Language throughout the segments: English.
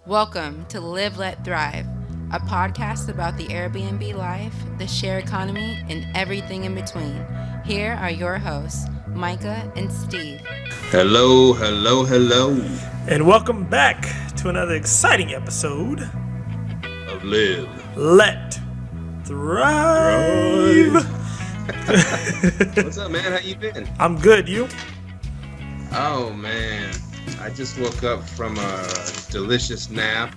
Welcome to Live, Let Thrive, a podcast about the Airbnb life, the share economy, and everything in between. Here are your hosts, Myka and Steve. Hello, hello, hello. And welcome back to another exciting episode Of Live. Let Thrive. What's up, man? How you been? I'm good. You? Oh, man. I just woke up from a delicious nap.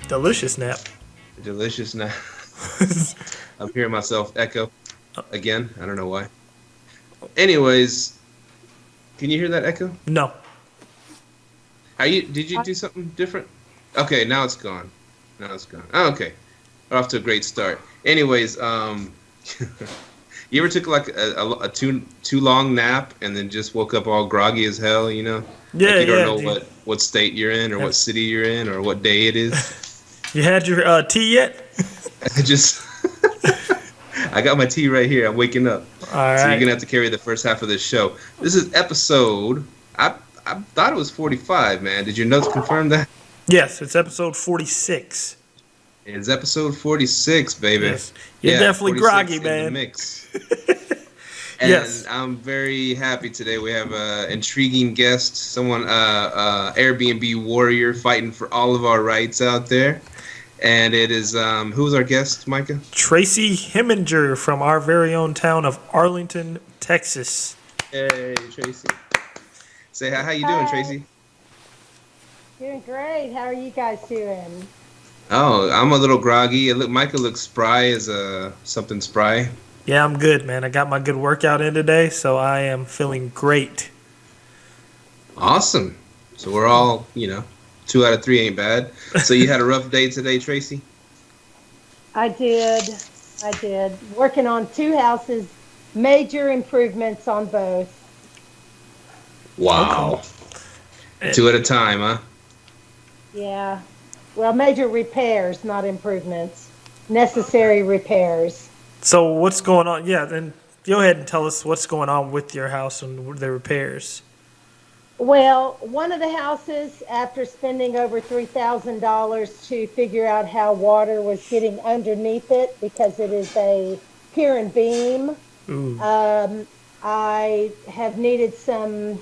Delicious nap. Delicious nap. I'm hearing myself echo again. I don't know why. Anyways, can you hear that echo? No. Did you do something different? Okay, now it's gone. Oh, okay. We're off to a great start. Anyways, you ever took like a too long nap and then just woke up all groggy as hell, you know? Yeah, like you don't know dude. what state you're in or what city you're in or what day it is. You had your tea yet? I got my tea right here. I'm waking up. All right. So you're going to have to carry the first half of this show. This is episode, I thought it was 45, man. Did your notes confirm that? Yes, it's episode 46. It's episode 46, baby. Yes. You're definitely 46 groggy, in man. the mix. And Yes. I'm very happy today. We have an intriguing guest, someone, Airbnb warrior fighting for all of our rights out there. And it is, who's our guest, Myka? Traci Hemminger from our very own town of Arlington, Texas. Hey, Tracy. Say hi. How you doing, Tracy? Doing great. How are you guys doing? Oh, I'm a little groggy. Myka looks spry as something spry. Yeah, I'm good, man. I got my good workout in today, so I am feeling great. Awesome. So we're all, 2 out of 3 ain't bad. So you had a rough day today, Tracy? I did. Working on 2 houses, major improvements on both. Wow. 2 at a time, huh? Yeah. Well, major repairs, not improvements. Necessary repairs. So what's going on? Yeah, then go ahead and tell us what's going on with your house and the repairs. Well, one of the houses, after spending over $3,000 to figure out how water was getting underneath it because it is a pier and beam, I have needed some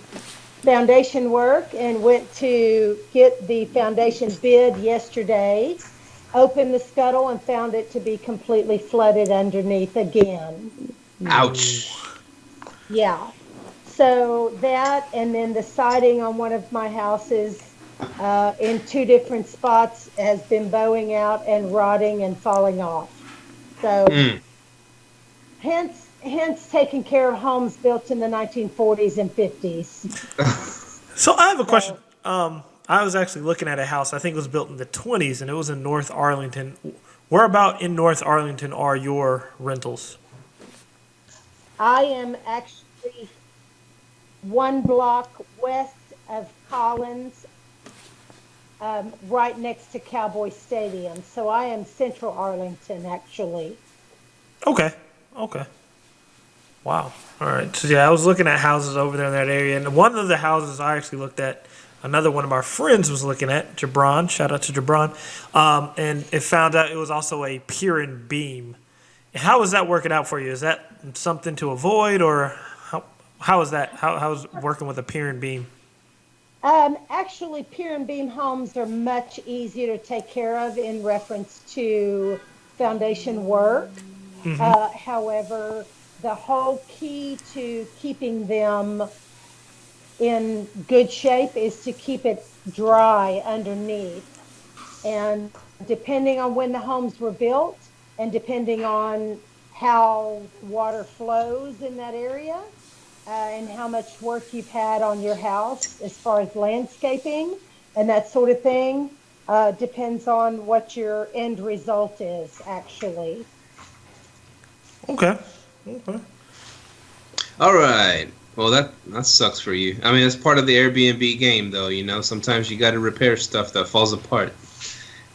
foundation work and went to get the foundation bid yesterday, opened the scuttle and found it to be completely flooded underneath again. Ouch. Yeah. So that, and then the siding on one of my houses in 2 different spots has been bowing out and rotting and falling off. So hence taking care of homes built in the 1940s and 50s. So I have a question. I was actually looking at a house, I think it was built in the 20s, and it was in North Arlington. Where about in North Arlington are your rentals? I am actually 1 block west of Collins, right next to Cowboy Stadium. So I am Central Arlington, actually. Okay. Wow. All right. So yeah, I was looking at houses over there in that area, and one of the houses I actually looked at, another one of our friends was looking at, Jabron. Shout out to Jabron. And it found out it was also a pier and beam. How is that working out for you? Is that something to avoid, or how is that? How is working with a pier and beam? Actually, pier and beam homes are much easier to take care of in reference to foundation work. However, the whole key to keeping them in good shape is to keep it dry underneath. And depending on when the homes were built and depending on how water flows in that area, and how much work you've had on your house as far as landscaping and that sort of thing, depends on what your end result is, actually. Okay. All right. Well, that sucks for you. I mean, it's part of the Airbnb game, though, Sometimes you got to repair stuff that falls apart.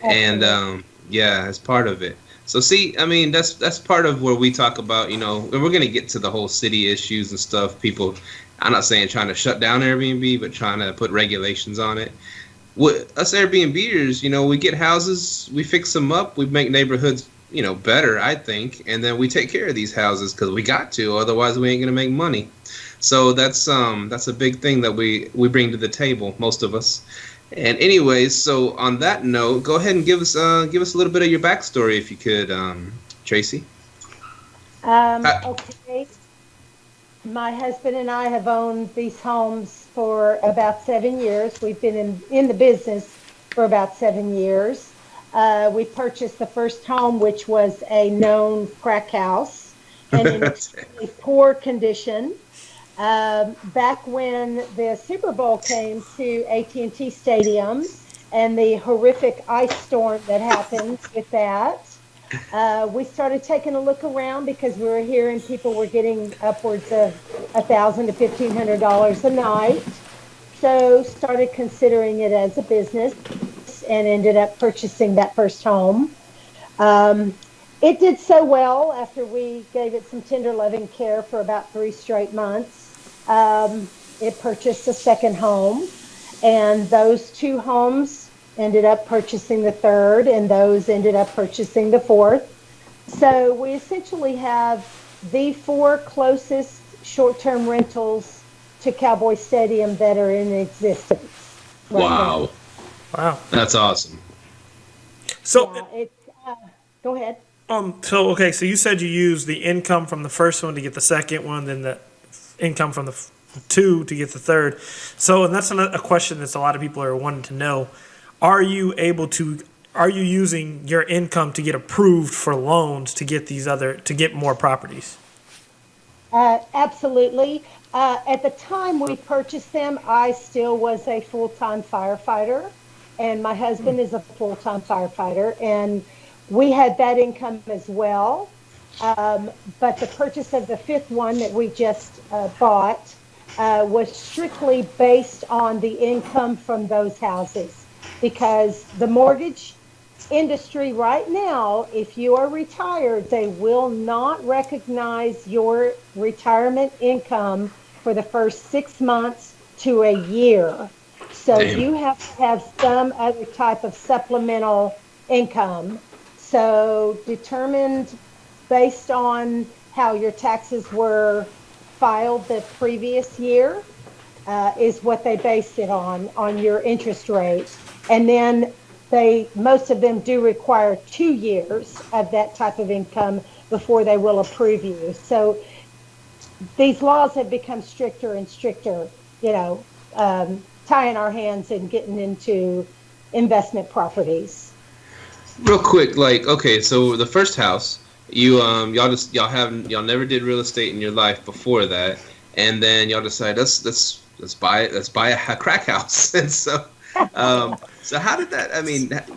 Absolutely. And, yeah, it's part of it. So see, I mean, that's part of where we talk about, and we're going to get to the whole city issues and stuff. People, I'm not saying trying to shut down Airbnb, but trying to put regulations on it. us Airbnbers, we get houses, we fix them up, we make neighborhoods, better, I think, and then we take care of these houses because we got to, otherwise we ain't gonna make money. So that's a big thing that we bring to the table, most of us. And anyways, so on that note, go ahead and give us a little bit of your backstory if you could, Traci. Okay. My husband and I have owned these homes for about 7 years. We've been in the business for about 7 years. We purchased the first home, which was a known crack house and in extremely poor condition. Back when the Super Bowl came to AT&T Stadium and the horrific ice storm that happened with that, we started taking a look around because we were hearing people were getting upwards of $1,000 to $1,500 a night. So started considering it as a business and ended up purchasing that first home. It did so well after we gave it some tender loving care for about 3 straight months. It purchased a second home, and those 2 homes ended up purchasing the third, and those ended up purchasing the fourth. So we essentially have the 4 closest short-term rentals to Cowboy Stadium that are in existence. Right Wow. now. Wow. That's awesome. So, Yeah, go ahead. so you said you used the income from the first one to get the second one, then the income from the 2 to get the third. So, and that's a question that a lot of people are wanting to know. Are you using your income to get approved for loans to get more properties? Absolutely. At the time we purchased them, I still was a full-time firefighter, and my husband is a full-time firefighter, and we had that income as well. But the purchase of the 5th one that we just bought was strictly based on the income from those houses, because the mortgage industry right now, if you are retired, they will not recognize your retirement income for the first 6 months to a year. So Damn. you have to have some other type of supplemental income. So determined based on how your taxes were filed the previous year is what they based it on your interest rate. And then most of them do require 2 years of that type of income before they will approve you. So these laws have become stricter and stricter, tying our hands and getting into investment properties. Real quick, okay, so the first house, y'all never did real estate in your life before that, and then y'all decided let's buy a crack house. And so so how did that,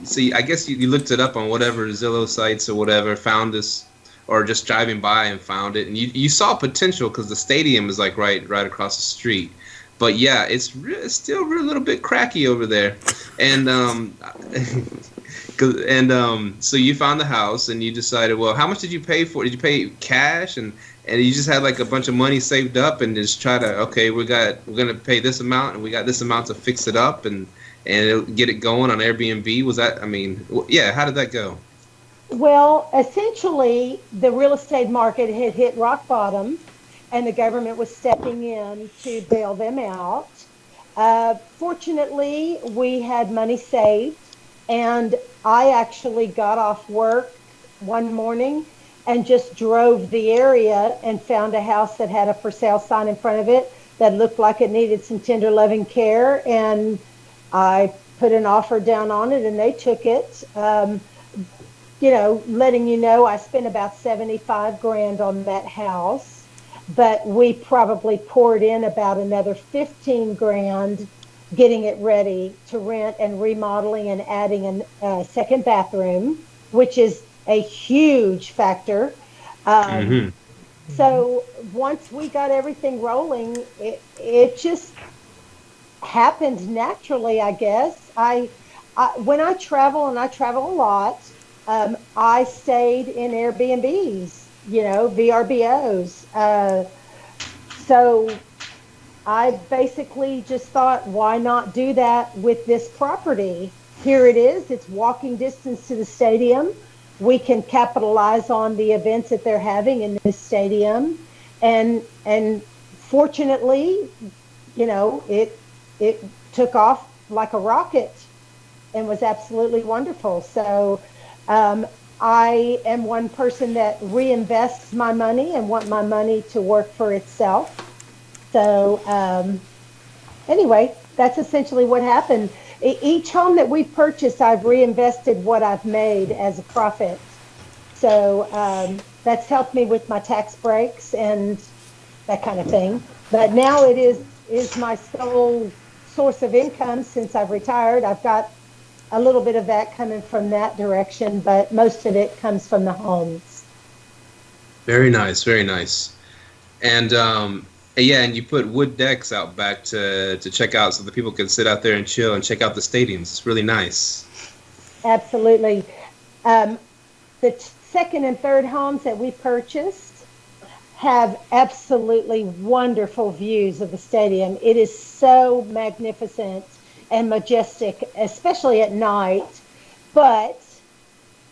so I guess you looked it up on whatever Zillow sites or whatever, found this, or just driving by and found it, and you saw potential because the stadium is like right across the street. But yeah, it's still a little bit cracky over there, and so you found the house and you decided, well, how much did you pay for it? Did you pay cash and you just had like a bunch of money saved up and just try to, okay, we're gonna pay this amount and we got this amount to fix it up and get it going on Airbnb? Was that, yeah, how did that go? Well, essentially, the real estate market had hit rock bottom, and the government was stepping in to bail them out. Fortunately, we had money saved, and I actually got off work one morning and just drove the area and found a house that had a for sale sign in front of it that looked like it needed some tender loving care, and I put an offer down on it, and they took it. Letting you know, I spent about $75,000 on that house, but we probably poured in about another $15,000 getting it ready to rent and remodeling and adding a second bathroom, which is a huge factor. So once we got everything rolling, it just happened naturally, I guess. When I travel, and I travel a lot, I stayed in Airbnbs, VRBOs. So I basically just thought, why not do that with this property? Here it is. It's walking distance to the stadium. We can capitalize on the events that they're having in this stadium. And fortunately, it took off like a rocket and was absolutely wonderful. So I am one person that reinvests my money and want my money to work for itself. So anyway, that's essentially what happened. Each home that we've purchased, I've reinvested what I've made as a profit. So that's helped me with my tax breaks and that kind of thing. But now it is my sole source of income since I've retired. I've got a little bit of that coming from that direction, but most of it comes from the homes. Very nice, very nice. And yeah, and you put wood decks out back to check out so the people can sit out there and chill and check out the stadiums. It's really nice. Absolutely. The second and third homes that we purchased have absolutely wonderful views of the stadium. It is so magnificent and majestic, especially at night. But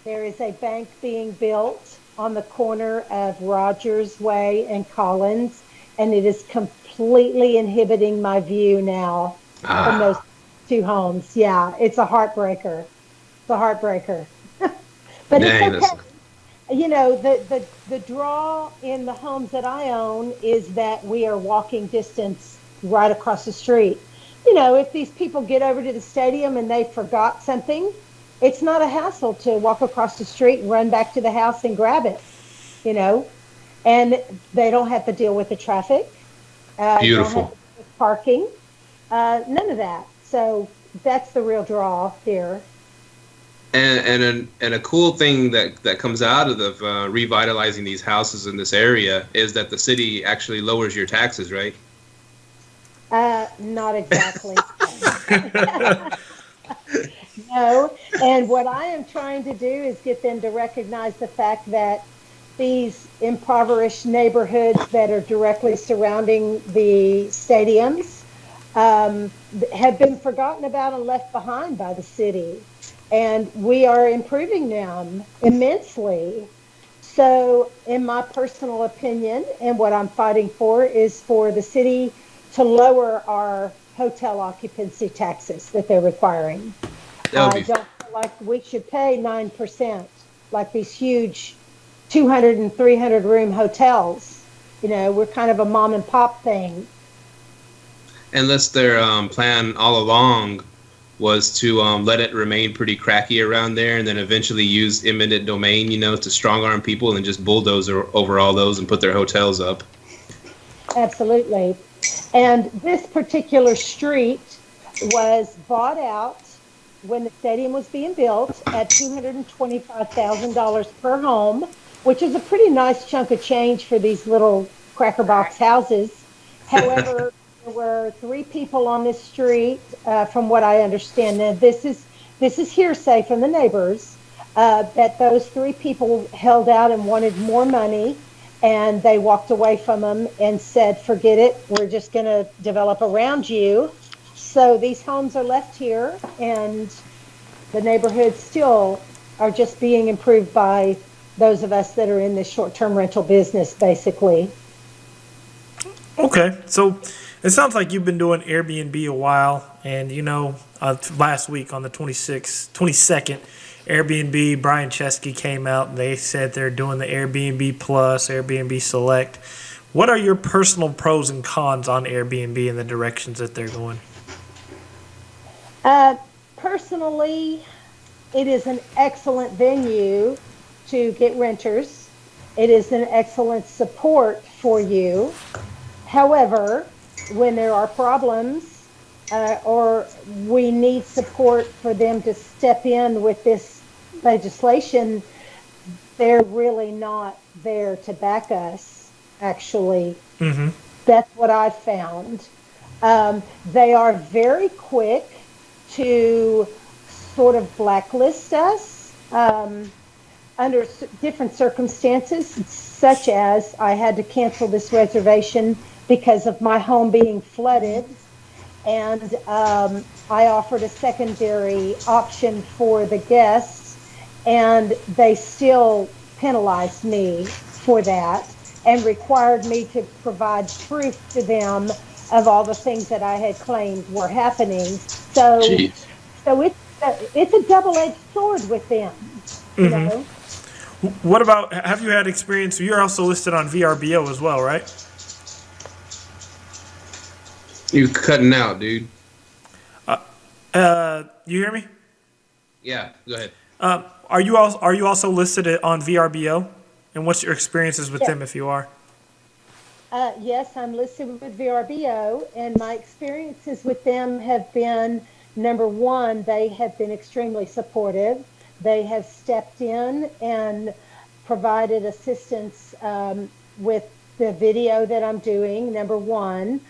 there is a bank being built on the corner of Rogers Way and Collins, and it is completely inhibiting my view now from those two homes. Yeah, it's a heartbreaker. It's a heartbreaker. But Dang, it's okay. The draw in the homes that I own is that we are walking distance right across the street. If these people get over to the stadium and they forgot something, it's not a hassle to walk across the street and run back to the house and grab it, and they don't have to deal with the traffic. Beautiful. Don't have to deal with parking, none of that. So that's the real draw here. And a cool thing that comes out of revitalizing these houses in this area is that the city actually lowers your taxes, right? Not exactly. No. And what I am trying to do is get them to recognize the fact that these impoverished neighborhoods that are directly surrounding the stadiums have been forgotten about and left behind by the city. And we are improving them immensely. So in my personal opinion, and what I'm fighting for, is for the city to lower our hotel occupancy taxes that they're requiring. I don't feel like we should pay 9%, like these huge 200 and 300 room hotels. We're kind of a mom and pop thing. Unless their plan all along was to let it remain pretty cracky around there and then eventually use eminent domain, to strong arm people and just bulldoze over all those and put their hotels up. Absolutely. And this particular street was bought out when the stadium was being built at $225,000 per home, which is a pretty nice chunk of change for these little cracker box houses. However, there were 3 people on this street, from what I understand. Now, this is hearsay from the neighbors, that those 3 people held out and wanted more money, and they walked away from them and said, forget it, we're just going to develop around you. So these homes are left here, and the neighborhoods still are just being improved by those of us that are in this short-term rental business, basically. Okay, so it sounds like you've been doing Airbnb a while, and last week on the 22nd, Airbnb, Brian Chesky came out and they said they're doing the Airbnb Plus, Airbnb Select. What are your personal pros and cons on Airbnb and the directions that they're going? Personally, it is an excellent venue to get renters. It is an excellent support for you. However, when there are problems or we need support for them to step in with this legislation, they're really not there to back us, actually. Mm-hmm. That's what I've found. They are very quick to sort of blacklist us under different circumstances, such as I had to cancel this reservation because of my home being flooded. And I offered a secondary option for the guests, and they still penalized me for that and required me to provide proof to them of all the things that I had claimed were happening. Jeez. So it's a double-edged sword with them, you know. What about, have you had experience? You're also listed on VRBO as well, right? You're cutting out, dude. You hear me? Yeah, go ahead. Are you also listed on VRBO? And what's your experiences with them if you are? Yes, I'm listed with VRBO, and my experiences with them have been, number one, they have been extremely supportive. They have stepped in and provided assistance with the video that I'm doing, number one.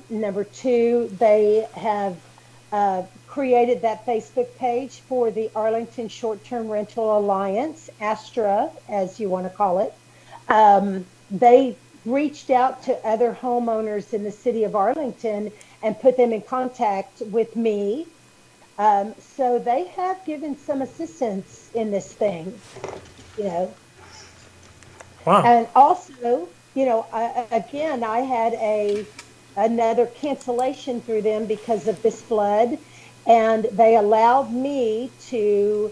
Number two, they have created that Facebook page for the Arlington Short-Term Rental Alliance, ASTRA, as you want to call it. They reached out to other homeowners in the city of Arlington and put them in contact with me. So they have given some assistance in this thing, you know. Wow. And also, you know, I had another cancellation through them because of this flood, and they allowed me to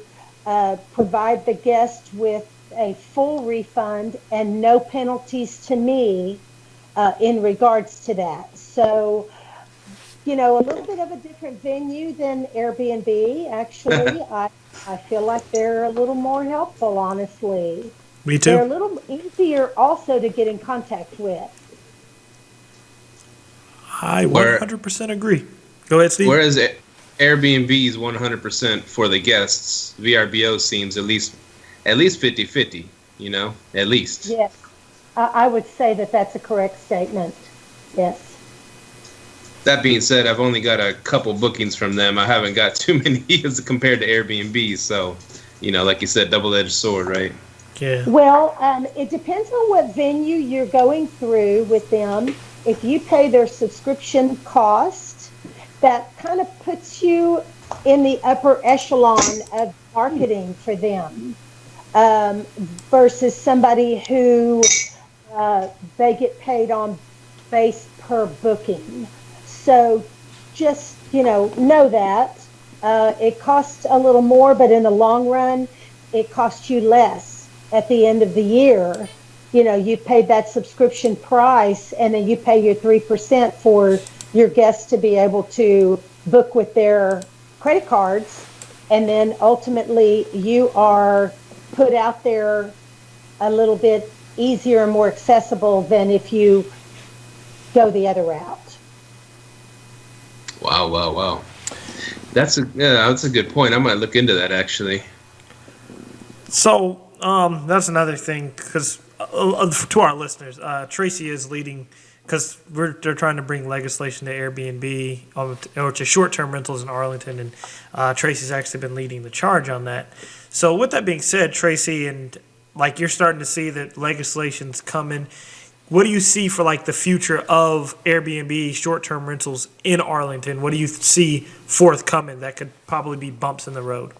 provide the guest with a full refund and no penalties to me in regards to that. So, you know, a little bit of a different venue than Airbnb. Actually, I feel like they're a little more helpful, honestly. Me too. They're a little easier also to get in contact with. I 100% agree. Go ahead, Steve. Whereas Airbnb is 100% for the guests, VRBO seems at least 50-50, you know, at least. Yes, I would say that that's a correct statement. Yes. That being said, I've only got a couple bookings from them. I haven't got too many as compared to Airbnb. So, you know, like you said, double-edged sword, right? Yeah. Well, it depends on what venue you're going through with them. If you pay their subscription cost, that kind of puts you in the upper echelon of marketing for them, versus somebody who they get paid on base per booking. So just, you know that it costs a little more, but in the long run, it costs you less at the end of the year. You know, you paid that subscription price, and then you pay your 3% for your guests to be able to book with their credit cards. And then ultimately you are put out there a little bit easier and more accessible than if you go the other route. Wow. That's a good point. I might look into that, actually. So that's another thing, because to our listeners, Traci is leading, because they're trying to bring legislation to Airbnb or to short-term rentals in Arlington, and Traci's actually been leading the charge on that. So with that being said, Traci, and like you're starting to see that legislation's coming, what do you see for like the future of Airbnb short-term rentals in Arlington? What do you see forthcoming that could probably be bumps in the road?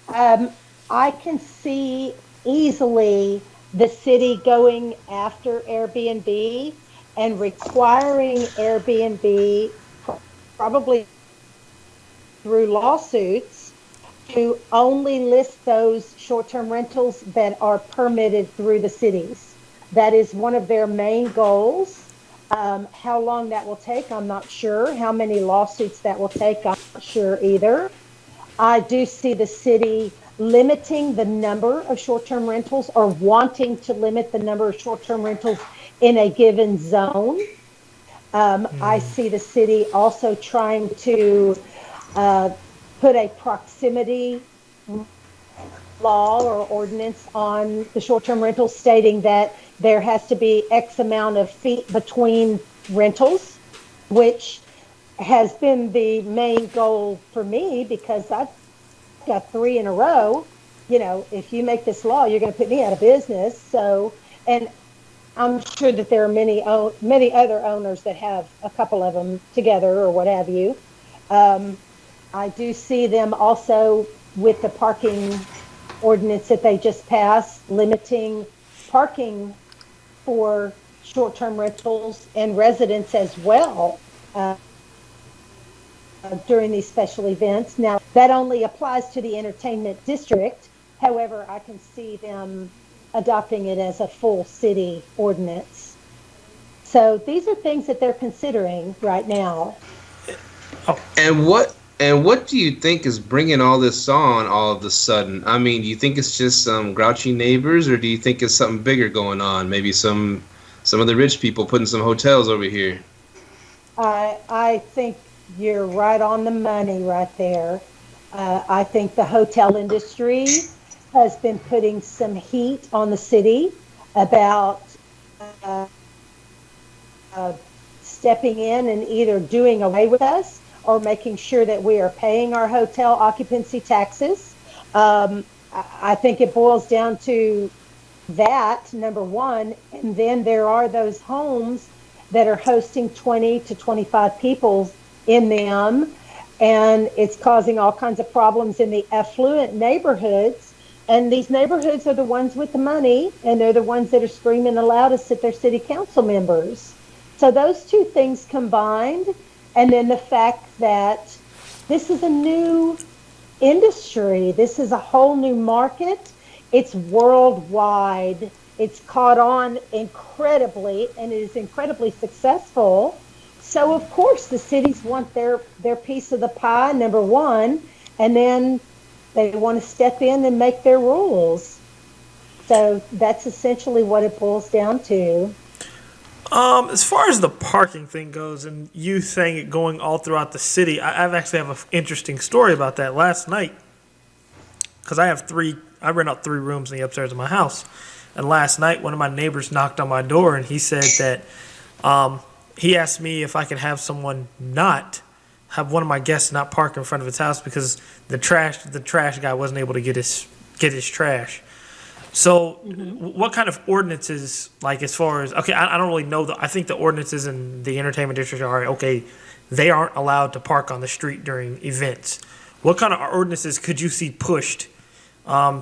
I can see easily the city going after Airbnb and requiring Airbnb, probably through lawsuits, to only list those short-term rentals that are permitted through the cities. That is one of their main goals. How long that will take, I'm not sure. How many lawsuits that will take, I'm not sure either. I do see the city limiting the number of short-term rentals, or wanting to limit the number of short-term rentals in a given zone. I see the city also trying to put a proximity law or ordinance on the short-term rentals, stating that there has to be X amount of feet between rentals, which has been the main goal for me, because I've got 3 in a row. You know, if you make this law, you're going to put me out of business. So, and I'm sure that there are many other owners that have a couple of them together or what have you. I do see them also with the parking ordinance that they just passed, limiting parking for short-term rentals and residents as well during these special events. Now, that only applies to the entertainment district. However, I can see them adopting it as a full city ordinance. So these are things that they're considering right now. And what do you think is bringing all this on all of a sudden? I mean, do you think it's just some grouchy neighbors, or do you think it's something bigger going on? Maybe some of the rich people putting some hotels over here. I think you're right on the money right there. I think the hotel industry has been putting some heat on the city about stepping in and either doing away with us or making sure that we are paying our hotel occupancy taxes. I think it boils down to that, number one, and then there are those homes that are hosting 20 to 25 people in them, and it's causing all kinds of problems in the affluent neighborhoods. And these neighborhoods are the ones with the money, and they're the ones that are screaming the loudest at their city council members. So those two things combined, and then the fact that this is a new industry, this is a whole new market, it's worldwide, it's caught on incredibly, and it is incredibly successful. So of course the cities want their piece of the pie, number one, and then they want to step in and make their rules. So that's essentially what it boils down to. As far as the parking thing goes, and you saying it going all throughout the city, I've actually have an interesting story about that last night. Because I rent out 3 rooms in the upstairs of my house. And last night, one of my neighbors knocked on my door, and he said that he asked me if I could have one of my guests not park in front of his house because the trash guy wasn't able to get his trash. So what kind of ordinances, like as far as, okay, I don't really know. I think the ordinances in the entertainment district are, okay, they aren't allowed to park on the street during events. What kind of ordinances could you see pushed to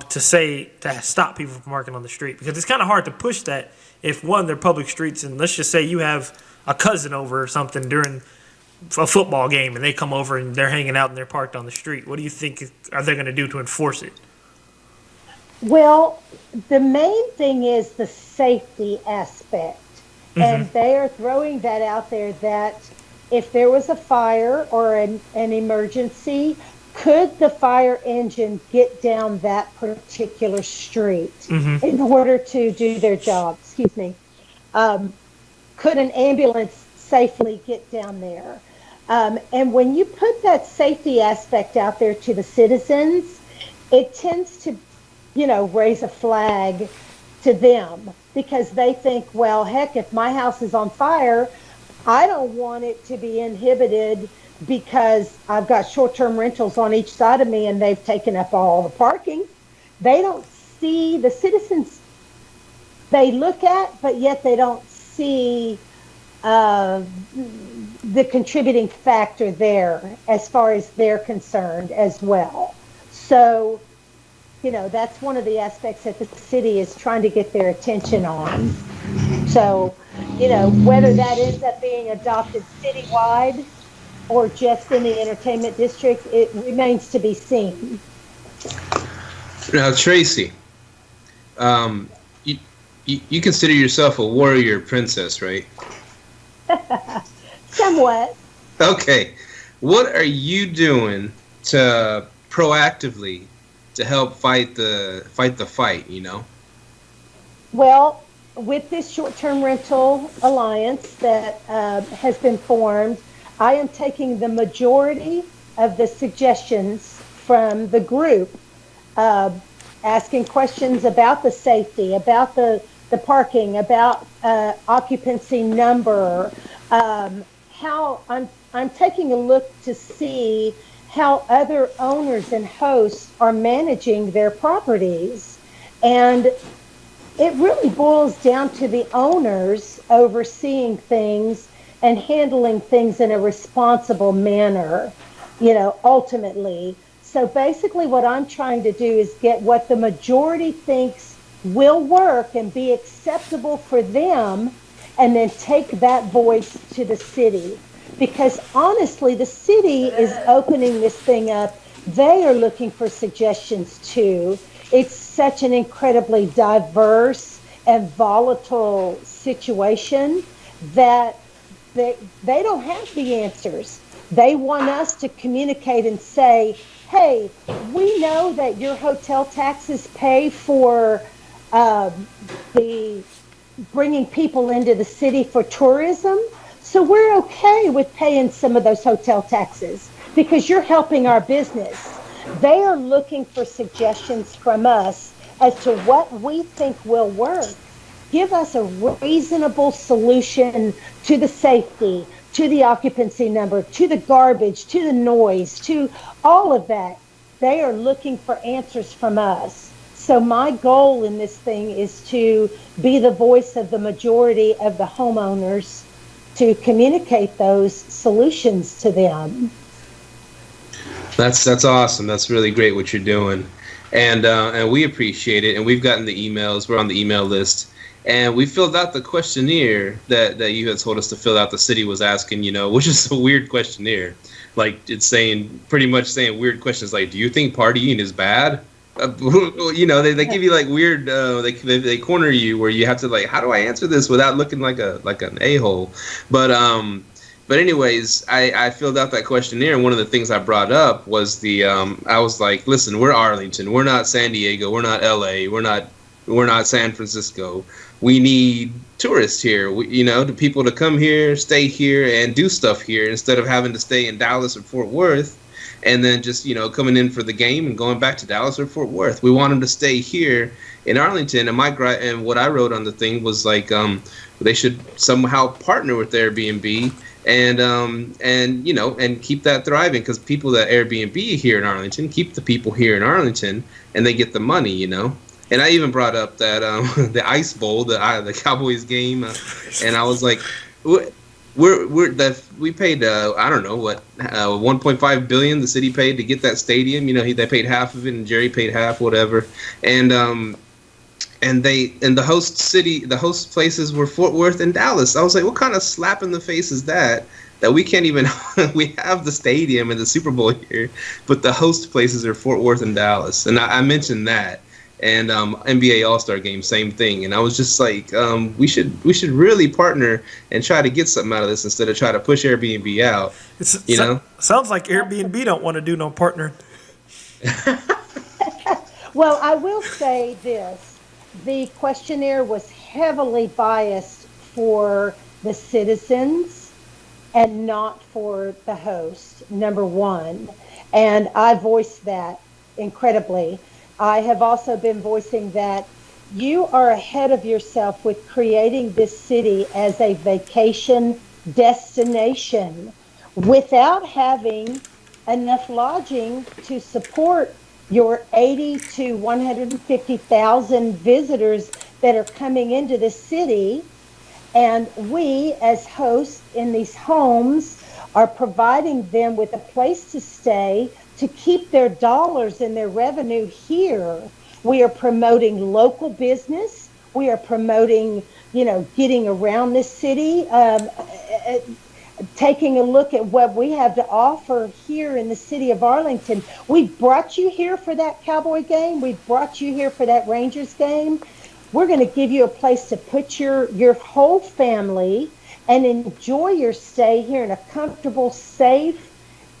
stop people from parking on the street? Because it's kind of hard to push that if, one, they're public streets, and let's just say you have a cousin over or something during a football game and they come over and they're hanging out and they're parked on the street. What do you think are they going to do to enforce it? Well, the main thing is the safety aspect. And they are throwing that out there that if there was a fire or an emergency, could the fire engine get down that particular street in order to do their job? Excuse me. Could an ambulance safely get down there? And when you put that safety aspect out there to the citizens, it tends to, raise a flag to them because they think, well, heck, if my house is on fire, I don't want it to be inhibited because I've got short-term rentals on each side of me and they've taken up all the parking. They don't see the citizens they look at, but yet they don't see the contributing factor there as far as they're concerned as well. So, that's one of the aspects that the city is trying to get their attention on. So, whether that ends up being adopted citywide or just in the entertainment district, it remains to be seen. Now, Traci, you consider yourself a warrior princess, right? Somewhat. Okay. What are you doing to proactively to help fight the fight, Well, with this short-term rental alliance that has been formed, I am taking the majority of the suggestions from the group, asking questions about the safety, about the parking, about occupancy number, how I'm taking a look to see how other owners and hosts are managing their properties. And it really boils down to the owners overseeing things and handling things in a responsible manner, ultimately. So basically, what I'm trying to do is get what the majority thinks will work and be acceptable for them, and then take that voice to the city. Because honestly, the city is opening this thing up. They are looking for suggestions too. It's such an incredibly diverse and volatile situation that they don't have the answers. They want us to communicate and say, hey, we know that your hotel taxes pay for the bringing people into the city for tourism. So we're okay with paying some of those hotel taxes because you're helping our business. They are looking for suggestions from us as to what we think will work. Give us a reasonable solution to the safety, to the occupancy number, to the garbage, to the noise, to all of that. They are looking for answers from us. So my goal in this thing is to be the voice of the majority of the homeowners to communicate those solutions to them. That's awesome. That's really great what you're doing, and we appreciate it. And we've gotten the emails. We're on the email list, and we filled out the questionnaire that you had told us to fill out. The city was asking, which is a weird questionnaire. Like it's pretty much saying weird questions like, do you think partying is bad? They give you like weird. They corner you where you have to like, how do I answer this without looking like an a-hole? But anyways, I filled out that questionnaire, and one of the things I brought up was I was like, listen, we're Arlington, we're not San Diego, we're not LA, we're not San Francisco. We need tourists here, the people to come here, stay here, and do stuff here instead of having to stay in Dallas or Fort Worth, and then just coming in for the game and going back to Dallas or Fort Worth. We want them to stay here in Arlington, and what I wrote on the thing was like they should somehow partner with Airbnb and keep that thriving, because people that Airbnb here in Arlington keep the people here in Arlington, and they get the money, And I even brought up that the Ice Bowl, the Cowboys game, and I was like, we paid I don't know what 1.5 billion the city paid to get that stadium. They paid half of it, and Jerry paid half, whatever, and the host places were Fort Worth and Dallas. I was like, what kind of slap in the face is that we can't even we have the stadium and the Super Bowl here, but the host places are Fort Worth and Dallas. And I mentioned that, and NBA All-Star Game, same thing. And I was just like, we should really partner and try to get something out of this instead of try to push Airbnb out. Sounds like Airbnb don't want to do no partner. Well, I will say this. The questionnaire was heavily biased for the citizens and not for the host, number one. And I voiced that incredibly. I have also been voicing that you are ahead of yourself with creating this city as a vacation destination without having enough lodging to support your 80 to 150,000 visitors that are coming into the city. And we, as hosts in these homes, are providing them with a place to stay to keep their dollars and their revenue here. We are promoting local business. We are promoting, getting around this city, taking a look at what we have to offer here in the city of Arlington. We brought you here for that Cowboy game. We brought you here for that Rangers game. We're going to give you a place to put your whole family and enjoy your stay here in a comfortable, safe,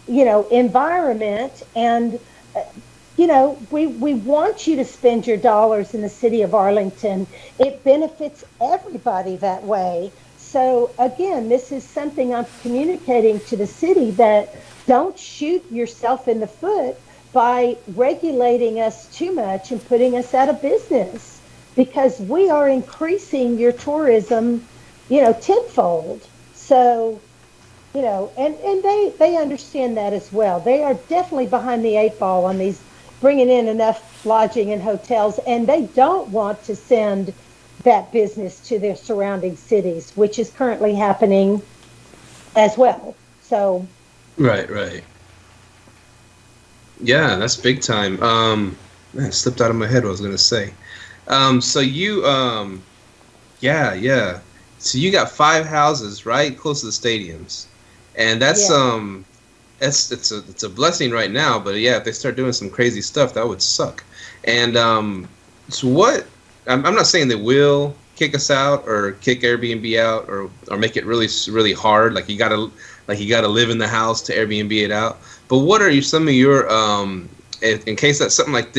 environment. And, we want you to spend your dollars in the city of Arlington. It benefits everybody that way. So again, this is something I'm communicating to the city, that don't shoot yourself in the foot by regulating us too much and putting us out of business, because we are increasing your tourism, tenfold. So, and they understand that as well. They are definitely behind the eight ball on these, bringing in enough lodging and hotels, and they don't want to send that business to their surrounding cities, which is currently happening as well. So, Right. Yeah, that's big time. Man, it slipped out of my head what I was gonna say. So you, yeah. So you got 5 houses right close to the stadiums, and that's yeah. it's a blessing right now. But yeah, if they start doing some crazy stuff, that would suck. And so what? I'm not saying they will kick us out or kick Airbnb out or make it really hard. Like you gotta live in the house to Airbnb it out. But what are some of your in case that something like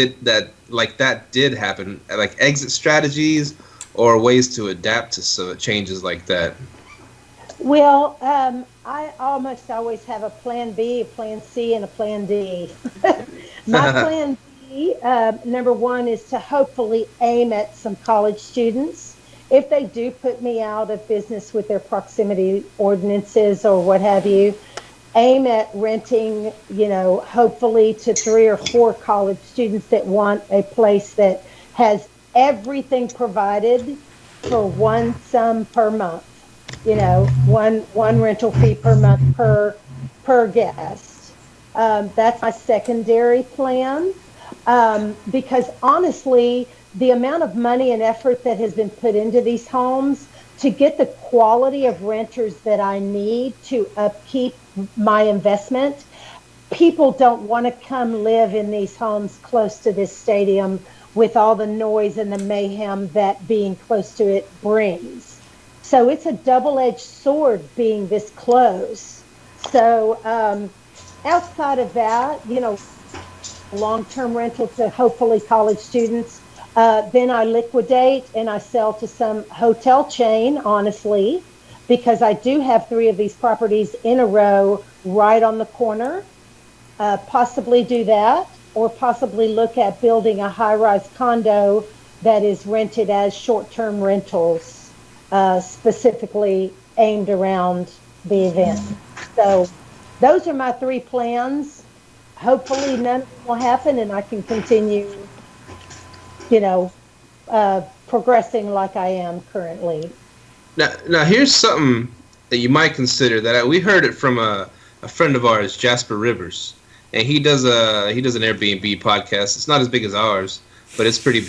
that did happen, like exit strategies or ways to adapt to changes like that? Well, I almost always have a plan B, a plan C, and a plan D. My plan B, number one, is to hopefully aim at some college students. If they do put me out of business with their proximity ordinances or what have you, aim at renting, hopefully to 3 or 4 college students that want a place that has everything provided for one sum per month. One rental fee per month per guest. That's my secondary plan, because honestly, the amount of money and effort that has been put into these homes to get the quality of renters that I need to upkeep my investment, people don't want to come live in these homes close to this stadium with all the noise and the mayhem that being close to it brings. So it's a double-edged sword being this close. So outside of that, long-term rental to hopefully college students. Then I liquidate and I sell to some hotel chain, honestly, because I do have 3 of these properties in a row right on the corner. Possibly do that, or possibly look at building a high-rise condo that is rented as short-term rentals, specifically aimed around the event. So those are my 3 plans. Hopefully none of them will happen and I can continue, progressing like I am currently. Now here's something that you might consider that we heard it from a friend of ours, Jasper Rivers, and he does an Airbnb podcast. It's not as big as ours, but it's pretty.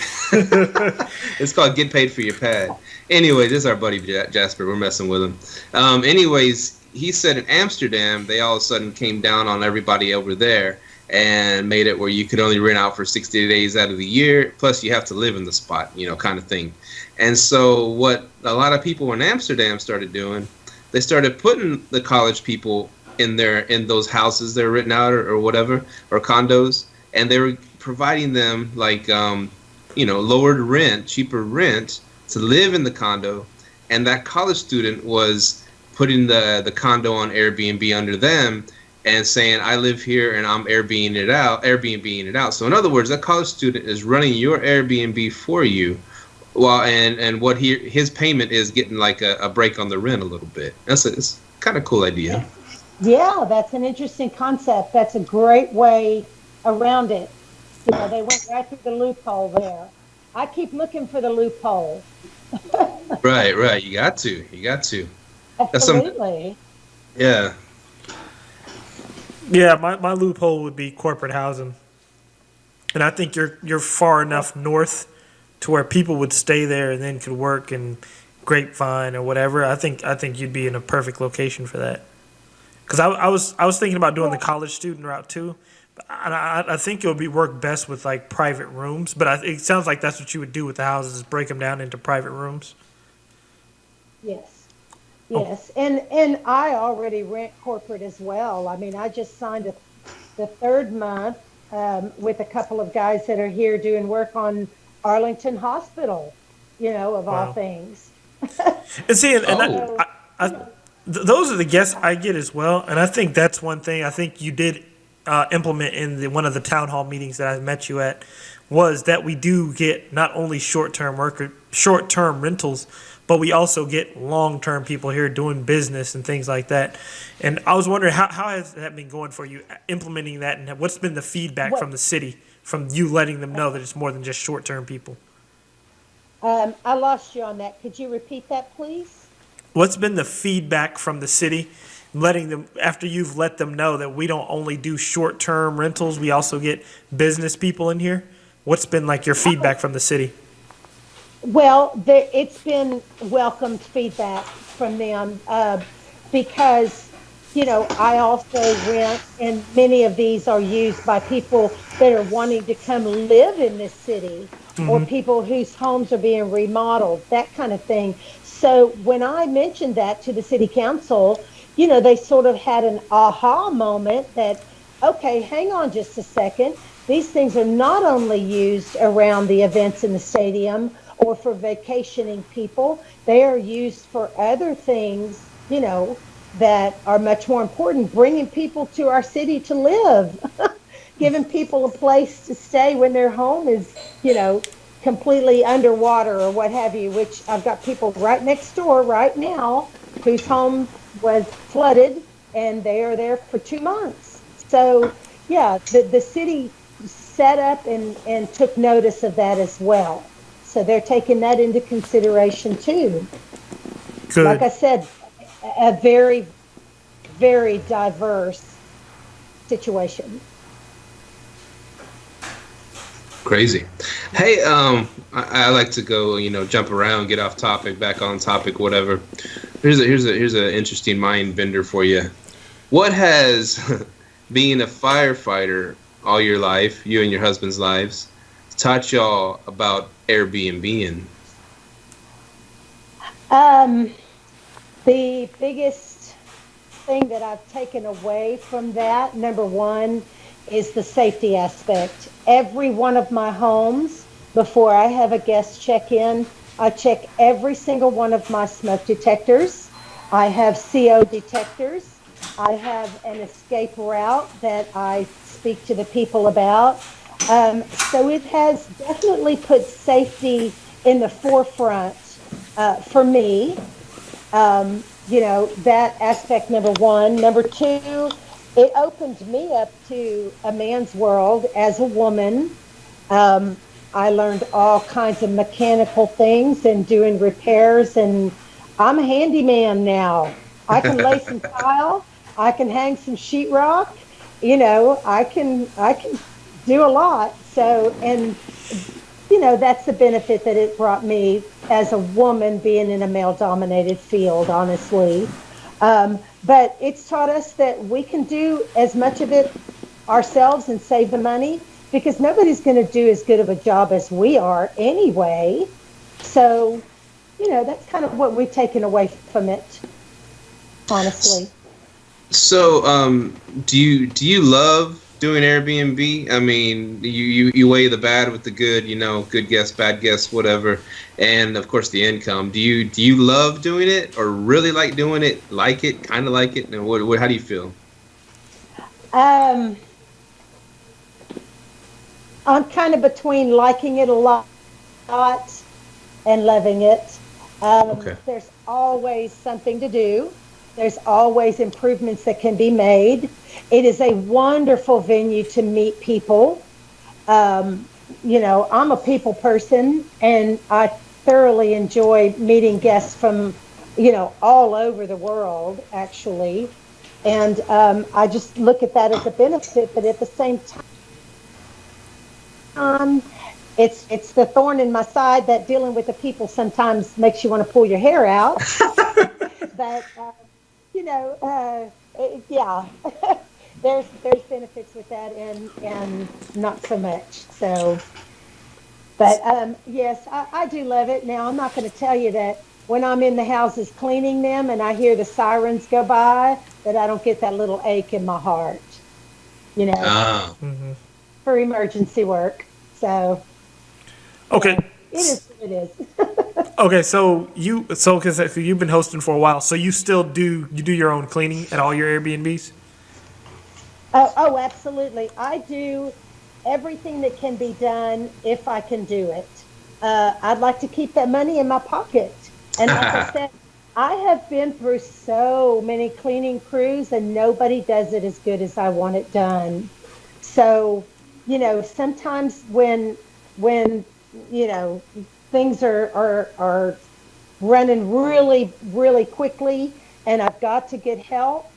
It's called Get Paid for Your Pad. Anyway, this is our buddy Jasper. We're messing with him. Anyways, he said in Amsterdam they all of a sudden came down on everybody over there and made it where you could only rent out for 60 days out of the year. Plus, you have to live in the spot, kind of thing. And so what a lot of people in Amsterdam started doing, they started putting the college people in those houses they're renting out or whatever, or condos, and they were providing them like, lowered rent, cheaper rent to live in the condo. And that college student was putting the condo on Airbnb under them and saying, I live here and I'm Airbnb-ing it out. So in other words, that college student is running your Airbnb for you, while and what his payment is getting like a break on the rent a little bit. It's kind of cool idea. Yeah, that's an interesting concept. That's a great way around it. They went right through the loophole there. I keep looking for the loophole. Right. You got to. Absolutely. Yeah. Yeah, my loophole would be corporate housing, and I think you're far enough north to where people would stay there and then could work in Grapevine or whatever. I think you'd be in a perfect location for that. Because I was thinking about doing the college student route too, I think it would work best with like private rooms. But it sounds like that's what you would do with the houses: is break them down into private rooms. Yes. Yes, and I already rent corporate as well. I mean, I just signed the 3rd month with a couple of guys that are here doing work on Arlington Hospital, of all things. And see, those are the guests I get as well. And I think that's one thing I think you did implement in one of the town hall meetings that I met you at, was that we do get not only short-term rentals, but we also get long-term people here doing business and things like that. And I was wondering, how has that been going for you, implementing that, and what's been the feedback from the city, from you letting them know that it's more than just short-term people? I lost you on that. Could you repeat that, please? What's been the feedback from the city, letting them after you've let them know that we don't only do short-term rentals, we also get business people in here? What's been like your feedback from the city? Well, it's been welcomed feedback from them because, I also rent, and many of these are used by people that are wanting to come live in this city or people whose homes are being remodeled, that kind of thing. So when I mentioned that to the city council, they sort of had an aha moment that, okay, hang on just a second. These things are not only used around the events in the stadium or for vacationing people, they are used for other things, that are much more important, bringing people to our city to live, giving people a place to stay when their home is, completely underwater or what have you, which I've got people right next door right now whose home was flooded and they are there for 2 months. So, yeah, the city set up and took notice of that as well. So they're taking that into consideration too. Good. Like I said, a very, very diverse situation. Crazy. Hey, I like to go, jump around, get off topic, back on topic, whatever. Here's a interesting mind bender for you. What has being a firefighter all your life, you and your husband's lives, taught y'all about Airbnb? The biggest thing that I've taken away from that, number one, is the safety aspect. Every one of my homes, before I have a guest check in, I check every single one of my smoke detectors. I have CO detectors. I have an escape route that I speak to the people about. So it has definitely put safety in the forefront for me. That aspect, number one. Number two, it opened me up to a man's world as a woman. I learned all kinds of mechanical things and doing repairs, and I'm a handyman now. I can lay some tile. I can hang some sheetrock. I can do a lot. So, and that's the benefit that it brought me as a woman being in a male-dominated field, honestly. But it's taught us that we can do as much of it ourselves and save the money, because nobody's going to do as good of a job as we are anyway. So, that's kind of what we've taken away from it, honestly. So, do you love doing Airbnb? I mean, you weigh the bad with the good, good guess, bad guess, whatever, and of course the income. Do you love doing it, or really like doing it? Like it, kind of like it, and what? How do you feel? I'm kind of between liking it a lot and loving it. Okay. There's always something to do. There's always improvements that can be made. It is a wonderful venue to meet people. I'm a people person, and I thoroughly enjoy meeting guests from, all over the world, actually. And I just look at that as a benefit, but at the same time, it's the thorn in my side that dealing with the people sometimes makes you want to pull your hair out. But yeah, there's benefits with that and not so much. So, but yes, I do love it. Now, I'm not going to tell you that when I'm in the houses cleaning them and I hear the sirens go by, that I don't get that little ache in my heart, for emergency work. So, Okay. It is what it is. Okay, because you've been hosting for a while, so you still do your own cleaning at all your Airbnbs? Oh, absolutely. I do everything that can be done if I can do it. I'd like to keep that money in my pocket. And like I said, I have been through so many cleaning crews, and nobody does it as good as I want it done. So, sometimes when things are running really, really quickly, and I've got to get help.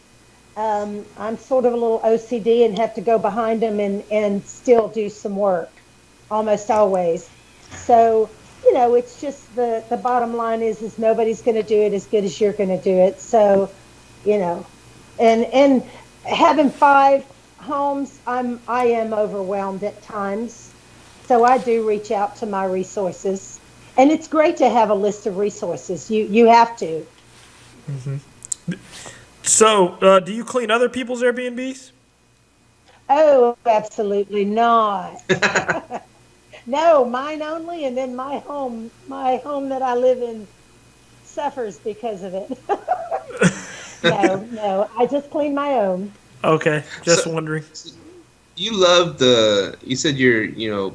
I'm sort of a little OCD and have to go behind them and still do some work, almost always. So, it's just the bottom line is nobody's going to do it as good as you're going to do it. So, and having 5 homes, I am overwhelmed at times. So I do reach out to my resources, and it's great to have a list of resources. You have to. Mm-hmm. So, do you clean other people's Airbnbs? Oh, absolutely not. No, mine only, and then my home that I live in suffers because of it. No, I just clean my own. Okay, just wondering. You you said you're,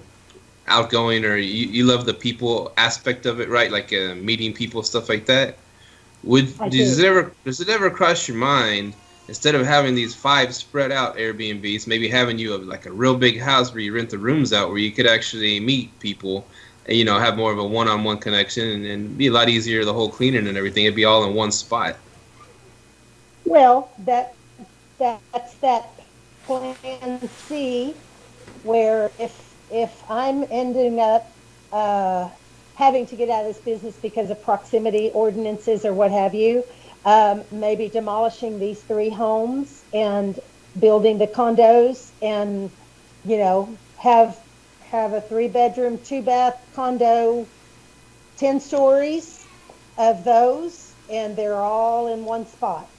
outgoing, or you love the people aspect of it, right? Like meeting people, stuff like that. Does it ever cross your mind, instead of having these 5 spread out Airbnbs, maybe having you like a real big house where you rent the rooms out, where you could actually meet people and, have more of a one-on-one connection, and be a lot easier, the whole cleaning and everything. It'd be all in one spot. Well, that's that plan C, where if I'm ending up having to get out of this business because of proximity ordinances or what have you, maybe demolishing these 3 homes and building the condos, and have a 3-bedroom, 2-bath condo, 10 stories of those, and they're all in one spot.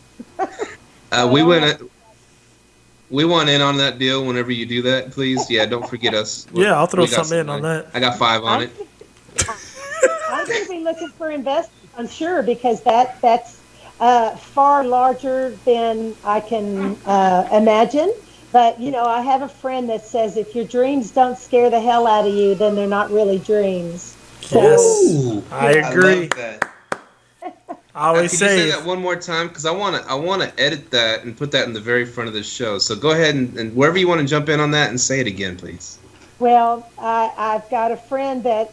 We want in on that deal whenever you do that, please. Yeah, don't forget us. Yeah, I'll throw something in on that. I got 5 on it. I'm going to be looking for investors, I'm sure, because that's far larger than I can imagine. But, I have a friend that says if your dreams don't scare the hell out of you, then they're not really dreams. So, yes, I agree. I love that. I always Could say you say that one more time? Because I want to edit that and put that in the very front of the show. So go ahead and wherever you want to jump in on that, and say it again, please. Well, I've got a friend that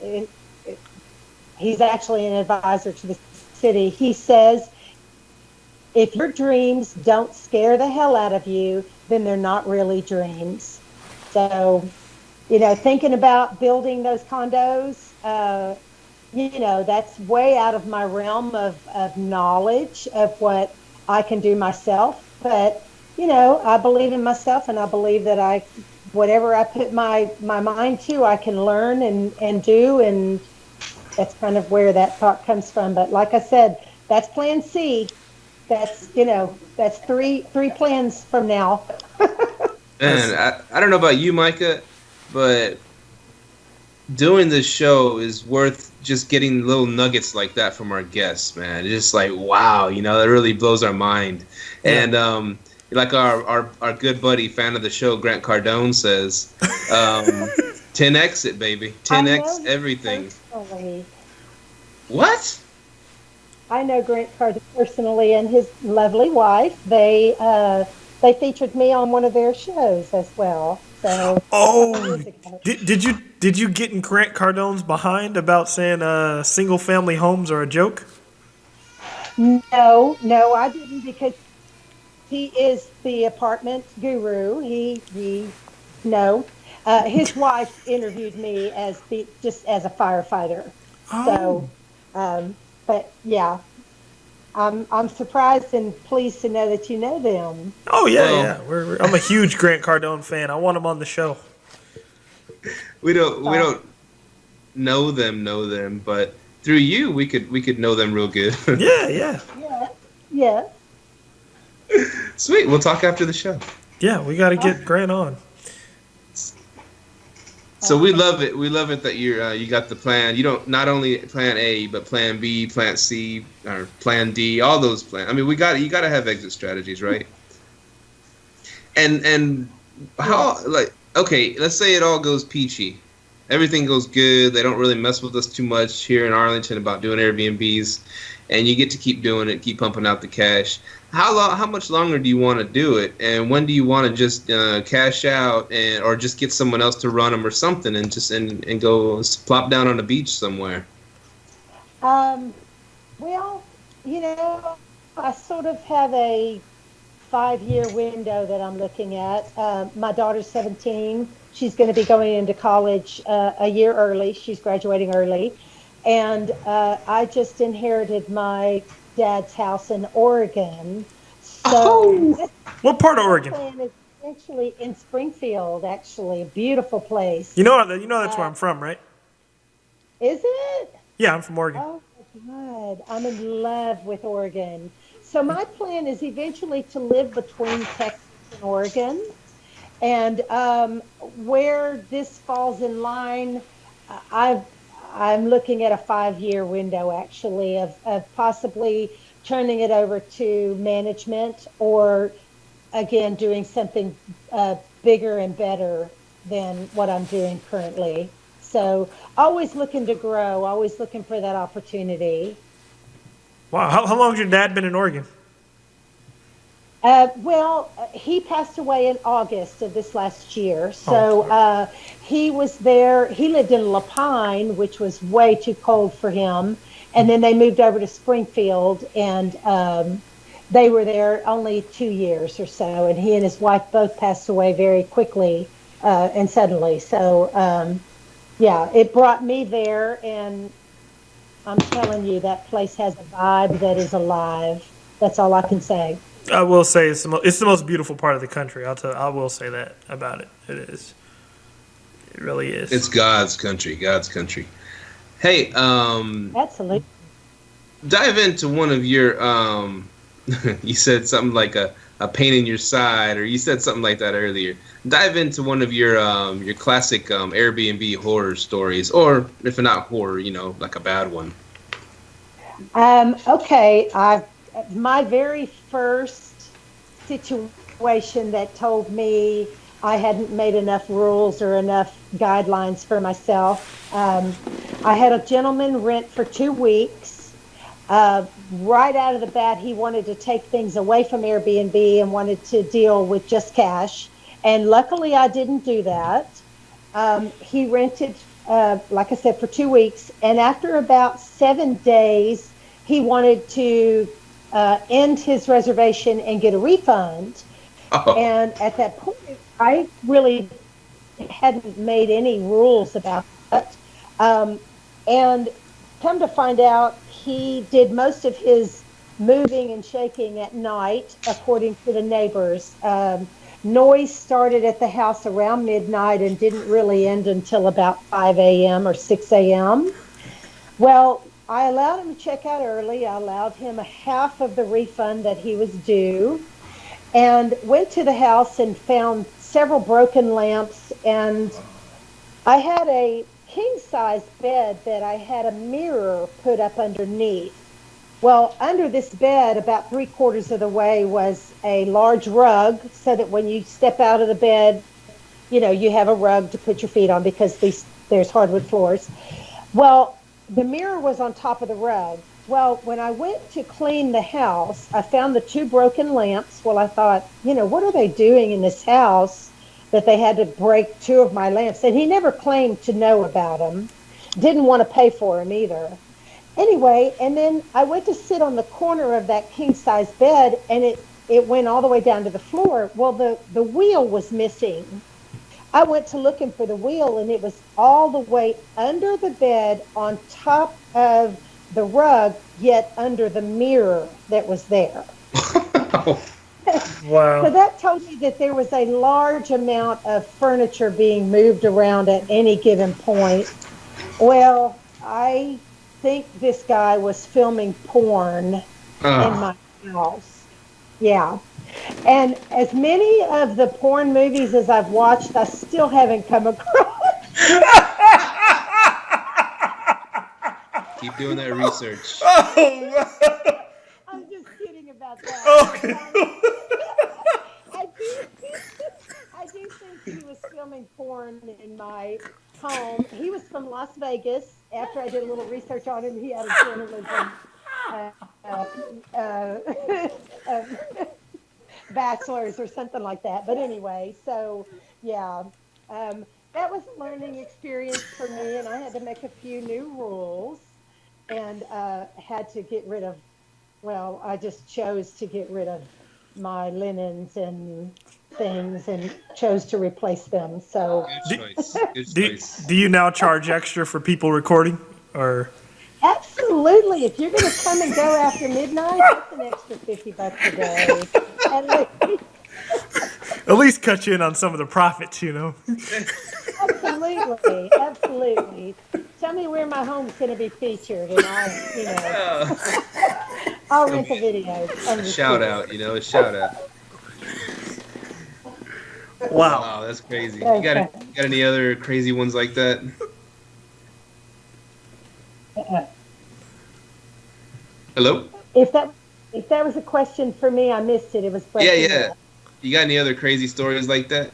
he's actually an advisor to the city. He says, if your dreams don't scare the hell out of you, then they're not really dreams. So, thinking about building those condos, that's way out of my realm of knowledge of what I can do myself. But, I believe in myself, and I believe that whatever I put my mind to, I can learn and do, and that's kind of where that thought comes from. But like I said, that's plan C. That's, that's three plans from now. Man, I don't know about you, Myka, but doing this show is worth just getting little nuggets like that from our guests, man. It's just like, wow, that really blows our mind. Yeah. And like our good buddy, fan of the show, Grant Cardone, says, 10x it, baby. 10x everything. Personally. What? I know Grant Cardone personally, and his lovely wife. They featured me on one of their shows as well. So, did you get in Grant Cardone's behind about saying single family homes are a joke? No, I didn't, because he is the apartment guru. No. His wife interviewed me just as a firefighter. Oh. So, but yeah, I'm surprised and pleased to know that you know them. Oh yeah. I'm a huge Grant Cardone fan. I want him on the show. We don't know them, but through you, we could know them real good. Yeah. Sweet. We'll talk after the show. Yeah, we got to get Grant on. So we love it. We love it that you got the plan. You don't not only plan A, but plan B, plan C, or plan D. All those plans. I mean, you got to have exit strategies, right? And how okay, let's say it all goes peachy. Everything goes good. They don't really mess with us too much here in Arlington about doing Airbnbs, and you get to keep doing it, keep pumping out the cash. How much longer do you want to do it, and when do you want to just cash out or just get someone else to run them or something, and just and go plop down on the beach somewhere? Um, well, I sort of have a 5-year window that I'm looking at. My daughter's 17. She's going to be going into college a year early. She's graduating early. And I just inherited my dad's house in Oregon. So Oh, What part of my Oregon? plan is actually in Springfield, actually, a beautiful place. You know that's where Uh, I'm from, right? is it? Yeah, I'm from Oregon. Oh, good. I'm in love with Oregon. So my plan is eventually to live between Texas and Oregon. And where this falls in line, I've I'm looking at a 5-year window actually of possibly turning it over to management or again doing something bigger and better than what I'm doing currently. So always looking to grow, always looking for that opportunity. Wow. How long's your dad been in Oregon? He passed away in August of this last year. Oh, So sorry. he was there. He lived in La Pine, which was way too cold for him. And then they moved over to Springfield, and they were there only 2 years or so. And he and his wife both passed away very quickly and suddenly. So, yeah, it brought me there. And I'm telling you, that place has a vibe that is alive. That's all I can say. I will say it's the most beautiful part of the country. I will say that about it. It is. It really is. it's God's country. God's country. Hey, Absolutely. dive into one of your you said something like a pain in your side, or you said something like that earlier. Dive into one of your classic Airbnb horror stories, or if not horror, like a bad one. Okay, my very first situation that told me I hadn't made enough rules or enough guidelines for myself. I had a gentleman rent for 2 weeks. Right out of the bat, he wanted to take things away from Airbnb and wanted to deal with just cash. And luckily, I didn't do that. He rented, like I said, for 2 weeks. And after about 7 days, he wanted to end his reservation and get a refund. Oh, And at that point, I really hadn't made any rules about that. Um, and come to find out, he did most of his moving and shaking at night, according to the neighbors. Noise started at the house around midnight and didn't really end until about 5 a.m. or 6 a.m. Well, I allowed him to check out early. I allowed him a half of the refund that he was due and went to the house and found several broken lamps. And I had a king size bed that I had a mirror put up underneath. Well, under this bed, about 3/4 of the way, was a large rug so that when you step out of the bed, you have a rug to put your feet on because there's hardwood floors. Well, the mirror was on top of the rug. Well, when I went to clean the house, I found the two broken lamps. Well, I thought, what are they doing in this house that they had to break two of my lamps? And he never claimed to know about them. Didn't want to pay for them either. Anyway, and then I went to sit on the corner of that king size bed, and it went all the way down to the floor. Well, the wheel was missing. I went to looking for the wheel, and it was all the way under the bed on top of the rug, yet under the mirror that was there. So Wow. that told me that there was a large amount of furniture being moved around at any given point. Well, I think this guy was filming porn in oh. my house. Yeah. And as many of the porn movies as I've watched, I still haven't come across. Keep doing that research. I'm just kidding about that. Okay. I do, I do think he was filming porn in my home. He was from Las Vegas. After I did a little research on him, he had a journalism uh, uh, uh, um, bachelor's or something like that. But anyway, so yeah, that was a learning experience for me, and I had to make a few new rules. and had to get rid of. Well, I just chose to get rid of my linens and things, and chose to replace them. So Good choice. Good Do, choice. do you now charge extra for people recording? Or absolutely, if you're going to come and go after midnight, that's an extra $50 a day. At least. at least cut you in on some of the profits, you know? Absolutely, absolutely. Tell me where my home's going to be featured, and I'll rent the videos. I'm A just shout kidding. out, a shout out. Wow. Wow, that's crazy. You Okay. got any other crazy ones like that? Hello? If that was a question for me, I missed it. It was Yeah, breaking yeah. up. You got any other crazy stories like that?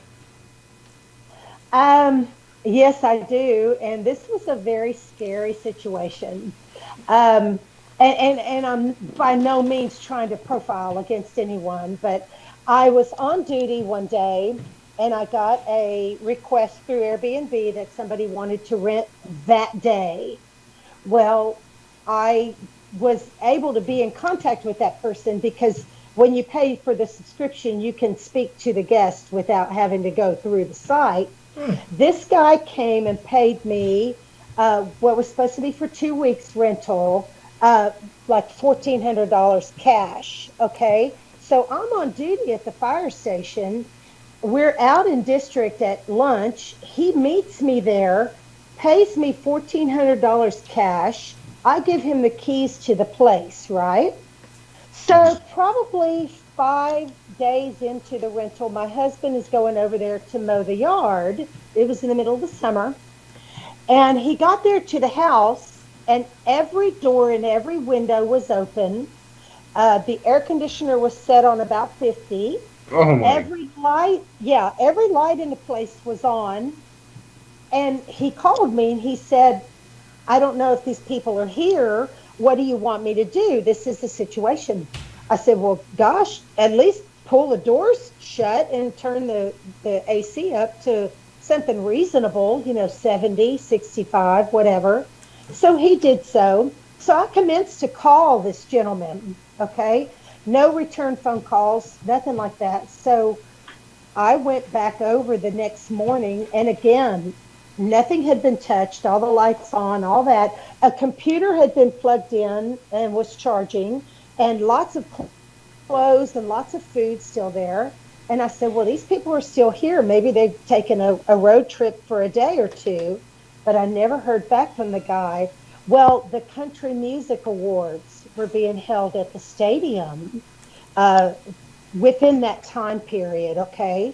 Yes, I do, and this was a very scary situation. Um, and I'm by no means trying to profile against anyone, but I was on duty one day, and I got a request through Airbnb that somebody wanted to rent that day. Well, I was able to be in contact with that person because when you pay for the subscription, you can speak to the guest without having to go through the site. This guy came and paid me what was supposed to be for 2 weeks rental, like $1,400 cash. Okay. So I'm on duty at the fire station. We're out in district at lunch. He meets me there, pays me $1,400 cash. I give him the keys to the place, right? So probably 5 days into the rental, my husband is going over there to mow the yard. It was in the middle of the summer. And he got there to the house, and every door and every window was open. The air conditioner was set on about 50. Oh my. Every light in the place was on. And he called me and he said, I don't know if these people are here. What do you want me to do? This is the situation. I said, well, gosh, at least pull the doors shut and turn the AC up to something reasonable, 70, 65, whatever. So he did so. So I commenced to call this gentleman, okay? No return phone calls, nothing like that. So I went back over the next morning, and again, nothing had been touched, all the lights on, all that. A computer had been plugged in and was charging, and lots of clothes and lots of food still there. And I said, well, these people are still here. Maybe they've taken a road trip for a day or two. But I never heard back from the guy. Well, the Country Music Awards were being held at the stadium within that time period, okay?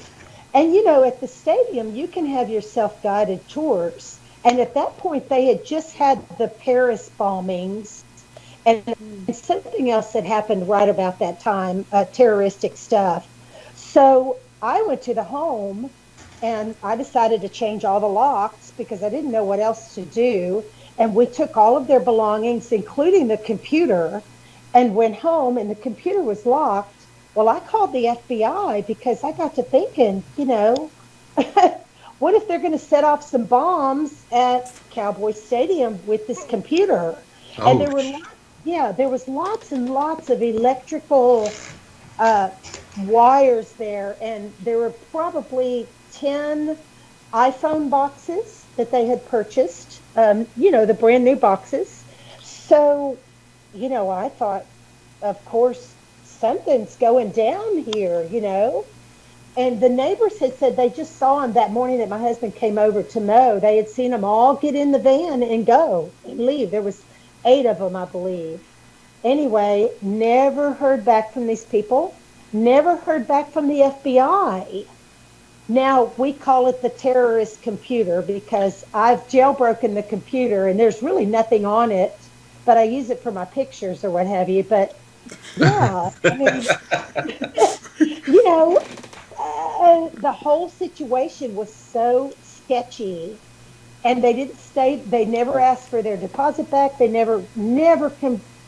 And, at the stadium, you can have your self-guided tours. And at that point, they had just had the Paris bombings, and something else had happened right about that time, terroristic stuff. So I went to the home, and I decided to change all the locks because I didn't know what else to do. And we took all of their belongings, including the computer, and went home, and the computer was locked. Well, I called the FBI because I got to thinking, what if they're going to set off some bombs at Cowboy Stadium with this computer? And there were, there was lots and lots of electrical wires there, and there were probably 10 iPhone boxes that they had purchased, the brand new boxes. So, I thought, of course, something's going down here, And the neighbors had said they just saw him that morning that my husband came over to mow. They had seen them all get in the van and go and leave. There was 8 of them, I believe. Anyway, never heard back from these people. Never heard back from the FBI. Now, we call it the terrorist computer because I've jailbroken the computer and there's really nothing on it, but I use it for my pictures or what have you. But yeah, I mean, the whole situation was so sketchy, and they didn't stay. They never asked for their deposit back. They never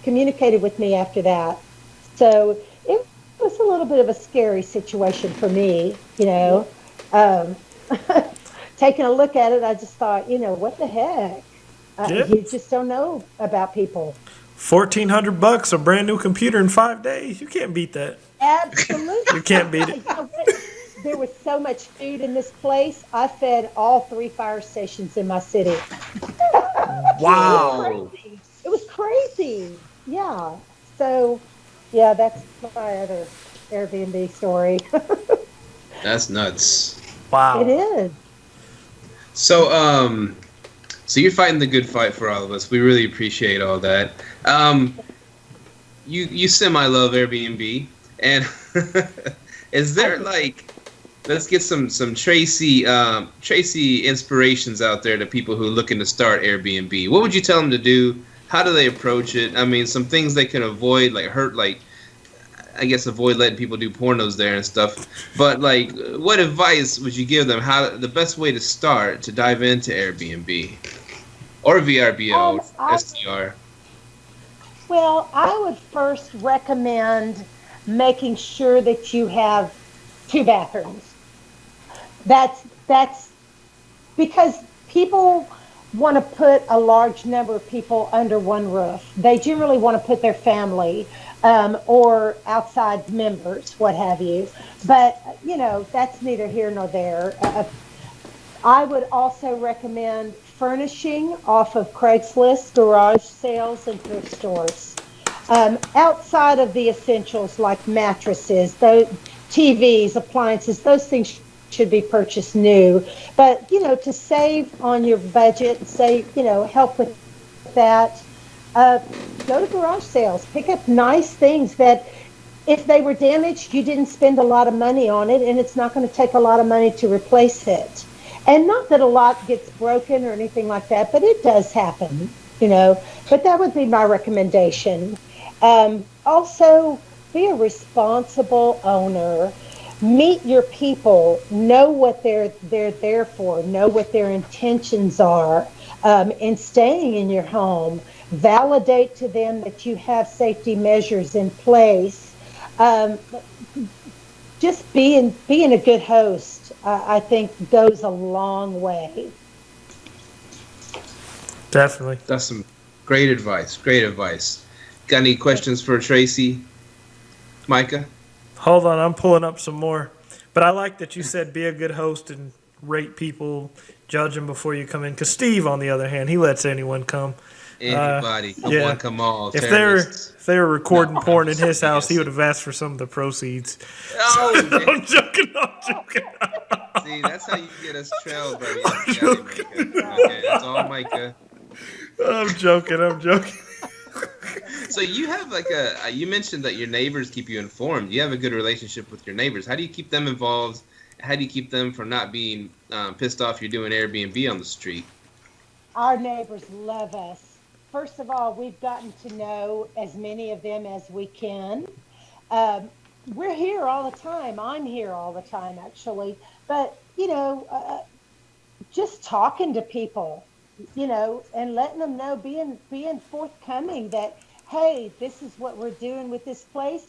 communicated with me after that. So it was a little bit of a scary situation for me, um, taking a look at it, I just thought, what the heck? You just don't know about people. $1,400, a brand new computer in 5 days. You can't beat that. Absolutely. You can't beat it. You know what? There was so much food in this place. I fed all 3 fire stations in my city. Wow. It was crazy. Yeah. So, yeah, that's my other Airbnb story. That's nuts. Wow. It is. So, so you're fighting the good fight for all of us. We really appreciate all that. You semi love Airbnb, and is there like, let's get some Traci inspirations out there to people who are looking to start Airbnb. What would you tell them to do? How do they approach it? I mean, some things they can avoid, I guess avoid letting people do pornos there and stuff. But like, what advice would you give them? How the best way to start to dive into Airbnb or VRBO, STR? Well, I would first recommend making sure that you have 2 bathrooms. That's because people want to put a large number of people under one roof. They generally want to put their family or outside members, what have you. But, that's neither here nor there. I would also recommend furnishing off of Craigslist, garage sales, and thrift stores. Outside of the essentials like mattresses, TVs, appliances, those things should be purchased new. But, to save on your budget, help with that, go to garage sales. Pick up nice things that if they were damaged, you didn't spend a lot of money on it, and it's not going to take a lot of money to replace it. And not that a lot gets broken or anything like that, but it does happen, But that would be my recommendation. Also, be a responsible owner. Meet your people. Know what they're there for. Know what their intentions are in staying in your home. Validate to them that you have safety measures in place. Just being a good host, I think, goes a long way. Definitely. That's some great advice. Great advice. Got any questions for Traci, Myka? Hold on, I'm pulling up some more. But I like that you said be a good host and rate people, judge them before you come in. Because Steve, on the other hand, he lets anyone come. Anybody. Come on, come all. If they were recording porn in his house, he would have asked for some of the proceeds. Oh, I'm joking. See, that's how you get us trailed, buddy. Okay, that's all, Myka. I'm joking. So you have you mentioned that your neighbors keep you informed. You have a good relationship with your neighbors. How do you keep them involved? How do you keep them from not being pissed off you're doing Airbnb on the street? Our neighbors love us. First of all, we've gotten to know as many of them as we can. We're here all the time. I'm here all the time, actually. But, just talking to people, and letting them know, being forthcoming that, hey, this is what we're doing with this place.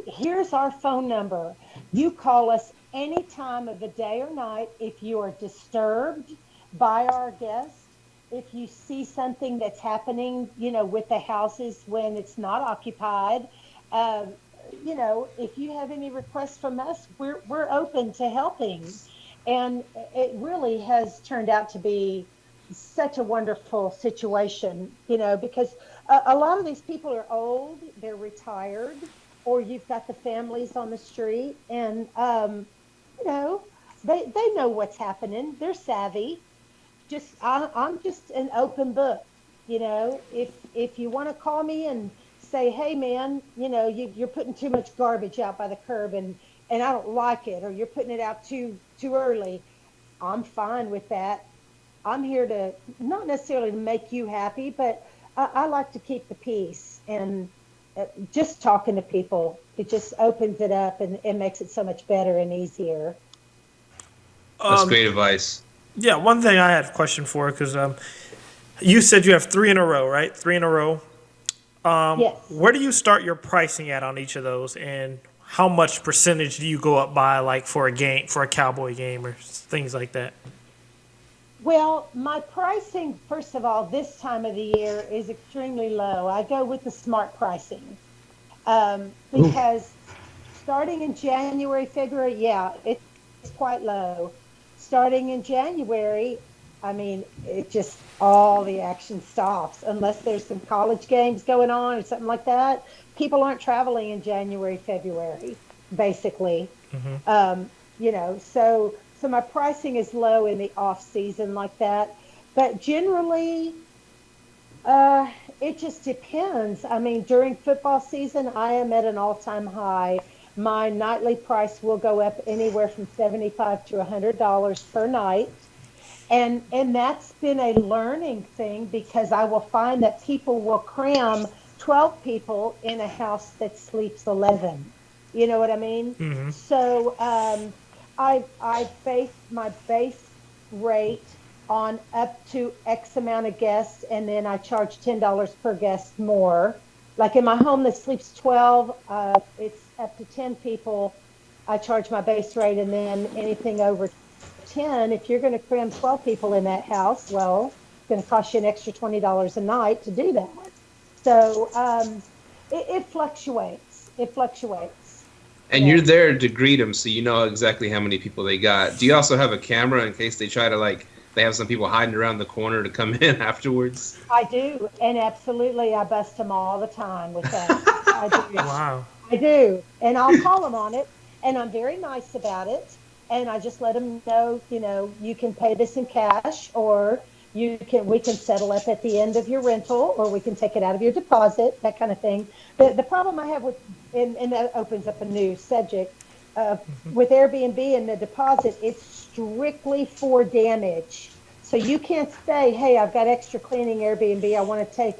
Here's our phone number. You call us any time of the day or night if you are disturbed by our guests. If you see something that's happening, with the houses when it's not occupied, if you have any requests from us, we're open to helping. And it really has turned out to be such a wonderful situation, because a lot of these people are old, they're retired, or you've got the families on the street, and they know what's happening. They're savvy. I'm just an open book. If you want to call me and say, hey man, you're putting too much garbage out by the curb and I don't like it, or you're putting it out too early, I'm fine with that. I'm here to not necessarily make you happy, but I like to keep the peace, and just talking to people, it just opens it up and it makes it so much better and easier. That's great advice. Yeah, one thing I had a question for, because you said you have 3 in a row, right? 3 in a row. Yes. Where do you start your pricing at on each of those, and how much percentage do you go up by, like for a game, for a Cowboy game or things like that? Well, my pricing, first of all, this time of the year is extremely low. I go with the smart pricing because starting in January, February, yeah, it's quite low. Starting in January, I mean, it just all the action stops unless there's some college games going on or something like that. People aren't traveling in January, February, basically. So my pricing is low in the off season like that. But generally, it just depends. I mean, during football season, I am at an all-time high. My nightly price will go up anywhere from $75 to $100 per night. And that's been a learning thing because I will find that people will cram 12 people in a house that sleeps 11. You know what I mean? Mm-hmm. So I base my base rate on up to X amount of guests, and then I charge $10 per guest more. Like in my home that sleeps 12, it's up to 10 people. I charge my base rate, and then anything over 10, if you're going to cram 12 people in that house, well, it's going to cost you an extra $20 a night to do that. So it fluctuates. It fluctuates. And you're there to greet them, so you know exactly how many people they got. Do you also have a camera in case they try to, they have some people hiding around the corner to come in afterwards? I do, and absolutely, I bust them all the time with that. I do. Wow. I do, and I'll call them on it, and I'm very nice about it. And I just let them know, you can pay this in cash, or we can settle up at the end of your rental, or we can take it out of your deposit, that kind of thing. The problem I have and that opens up a new subject, with Airbnb and the deposit, it's strictly for damage. So you can't say, hey, I've got extra cleaning Airbnb, I want to take,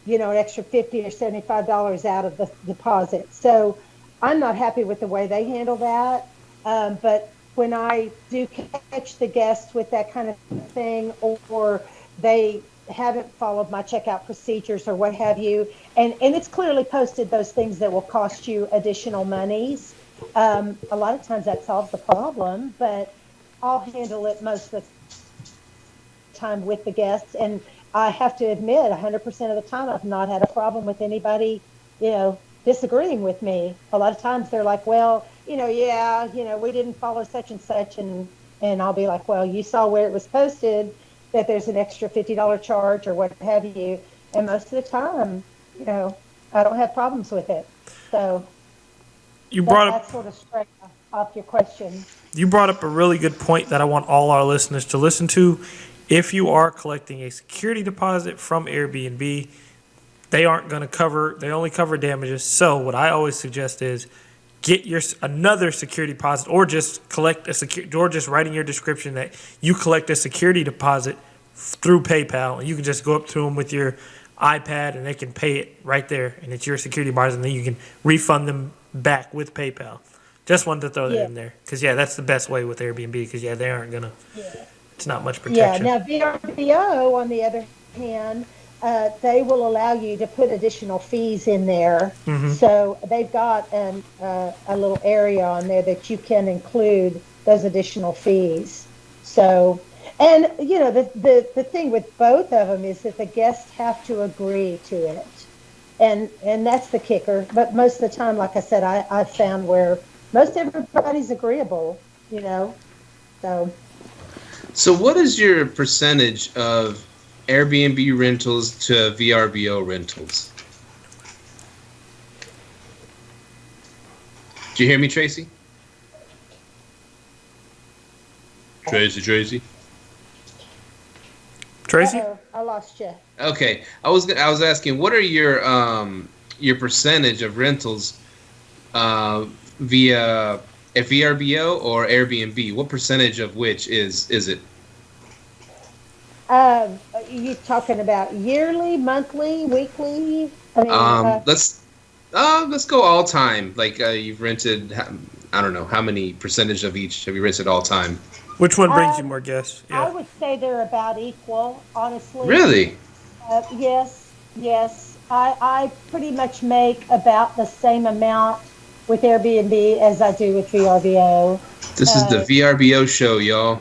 an extra $50 or $75 out of the deposit. So I'm not happy with the way they handle that. But when I do catch the guests with that kind of thing, or they haven't followed my checkout procedures or what have you, and it's clearly posted those things that will cost you additional monies, a lot of times that solves the problem, but I'll handle it most of the time with the guests. And I have to admit, 100% of the time, I've not had a problem with anybody, disagreeing with me. A lot of times they're like, well, we didn't follow such and such, and I'll be like, well, you saw where it was posted that there's an extra $50 charge or what have you, and most of the time, I don't have problems with it. So that's sort of straight off your question. You brought up a really good point that I want all our listeners to listen to. If you are collecting a security deposit from Airbnb, they only cover damages. So what I always suggest is get another security deposit, or just collect or just write in your description that you collect a security deposit through PayPal, and you can just go up to them with your iPad and they can pay it right there, and it's your security deposit, and then you can refund them back with PayPal. Just wanted to throw that in there because that's the best way with Airbnb, because they aren't gonna. Yeah. It's not much protection. Yeah. Now VRBO, on the other hand, they will allow you to put additional fees in there. Mm-hmm. So they've got a little area on there that you can include those additional fees. So, and the thing with both of them is that the guests have to agree to it, and that's the kicker. But most of the time, like I said, I've found where most everybody's agreeable. So what is your percentage of Airbnb rentals to VRBO rentals? Do you hear me, Tracy? Tracy? Uh-oh, I lost you. Okay, I was asking, what are your percentage of rentals via a VRBO or Airbnb? What percentage of which is it? You talking about yearly, monthly, weekly? Let's go all time. Like you've rented, I don't know how many percentage of each have you rented all time? Which one brings you more guests? Yeah. I would say they're about equal, honestly. Really? Yes. I pretty much make about the same amount with Airbnb as I do with VRBO. This is the VRBO show, y'all.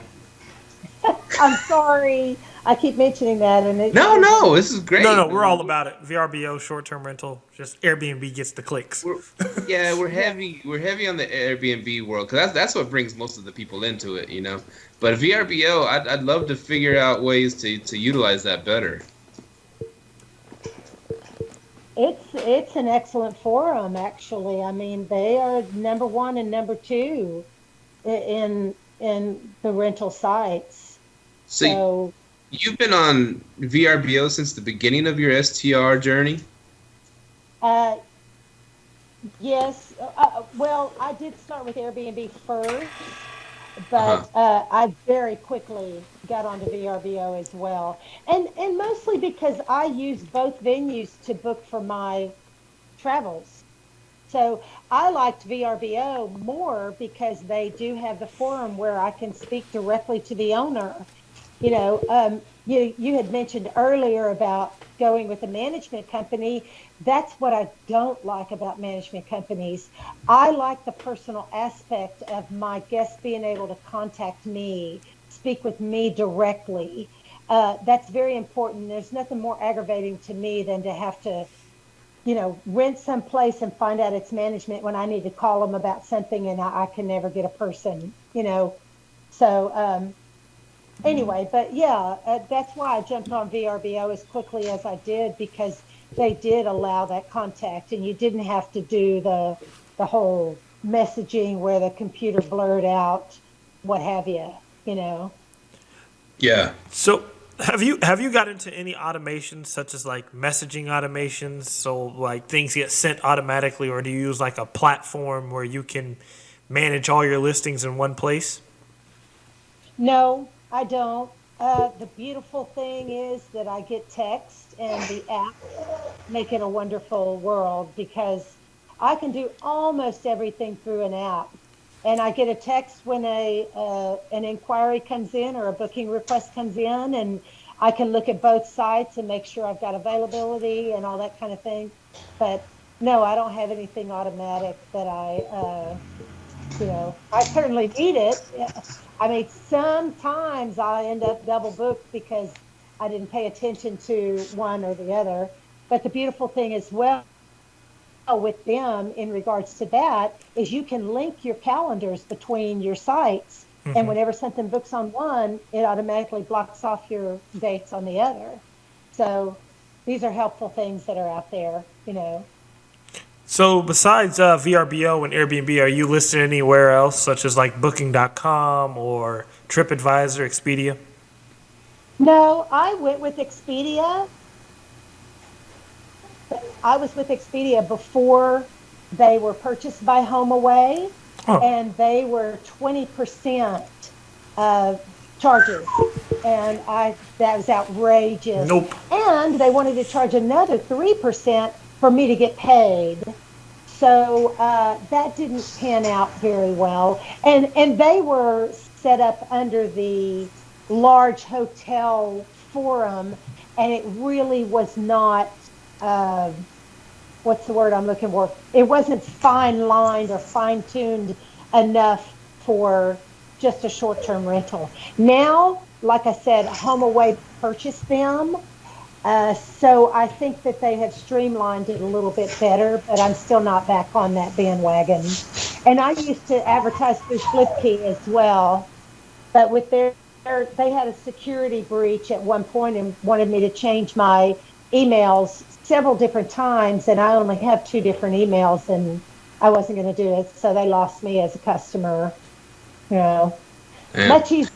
I'm sorry. I keep mentioning that, and No, this is great. No, we're all about it. VRBO, short-term rental, just Airbnb gets the clicks. We're heavy. We're heavy on the Airbnb world because that's what brings most of the people into it, you know. But VRBO, I'd love to figure out ways to utilize that better. It's an excellent forum, actually. I mean, they are number one and number two in the rental sites. So you've been on VRBO since the beginning of your STR journey? Yes. Well, I did start with Airbnb first, but I very quickly got onto VRBO as well. And mostly because I use both venues to book for my travels. So I liked VRBO more because they do have the forum where I can speak directly to the owner. You know, you had mentioned earlier about going with a management company. That's what I don't like about management companies. I like the personal aspect of my guests being able to contact me, speak with me directly. That's very important. There's nothing more aggravating to me than to have to, you know, rent some place and find out it's management when I need to call them about something and I can never get a person, you know. So anyway, but yeah, that's why I jumped on VRBO as quickly as I did, because they did allow that contact and you didn't have to do the whole messaging where the computer blurred out what have you, you know. Yeah. So have you got into any automations such as like messaging automations, so like things get sent automatically, or do you use like a platform where you can manage all your listings in one place? No, I don't. The beautiful thing is that I get text, and the app make it a wonderful world because I can do almost everything through an app. And I get a text when an inquiry comes in or a booking request comes in, and I can look at both sites and make sure I've got availability and all that kind of thing. But no, I don't have anything automatic that I certainly need it. I mean, sometimes I end up double booked because I didn't pay attention to one or the other. But the beautiful thing as well with them in regards to that is you can link your calendars between your sites. Mm-hmm. And whenever something books on one, it automatically blocks off your dates on the other. So these are helpful things that are out there, you know. So besides VRBO and Airbnb, are you listed anywhere else, such as like Booking.com or TripAdvisor, Expedia? No, I went with Expedia. I was with Expedia before they were purchased by HomeAway, and they were 20% charges, and that was outrageous. Nope. And they wanted to charge another 3% for me to get paid. So that didn't pan out very well. And they were set up under the large hotel forum, and it really was not, what's the word I'm looking for? It wasn't fine-lined or fine-tuned enough for just a short-term rental. Now, like I said, HomeAway purchased them. So I think that they have streamlined it a little bit better, but I'm still not back on that bandwagon. And I used to advertise through Flipkey as well, but with they had a security breach at one point and wanted me to change my emails several different times, and I only have 2 different emails, and I wasn't going to do it, so they lost me as a customer. You know, much easier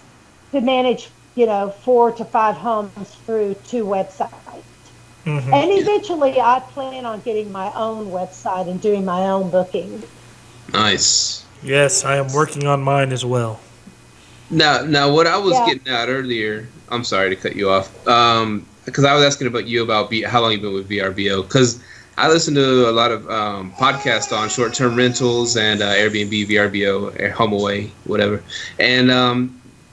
to manage, 4 to 5 homes through 2 websites. Mm-hmm. And eventually I plan on getting my own website and doing my own booking. Nice. Yes, I am working on mine as well. Now what I was getting at earlier, I'm sorry to cut you off, because I was asking about how long you've been with VRBO, because I listen to a lot of podcasts on short-term rentals and Airbnb, VRBO, HomeAway, whatever. And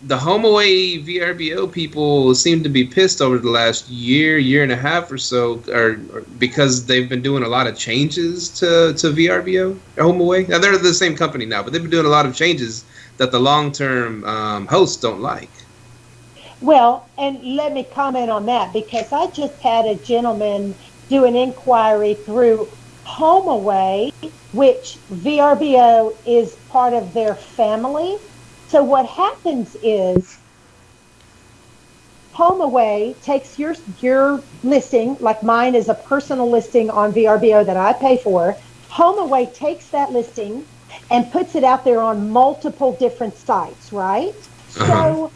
the HomeAway VRBO people seem to be pissed over the last year and a half or so, or because they've been doing a lot of changes to VRBO, HomeAway. Now, they're the same company now, but they've been doing a lot of changes that the long-term hosts don't like. Well, and let me comment on that because I just had a gentleman do an inquiry through HomeAway, which VRBO is part of their family. So what happens is HomeAway takes your listing, like mine is a personal listing on VRBO that I pay for. HomeAway takes that listing and puts it out there on multiple different sites, right? So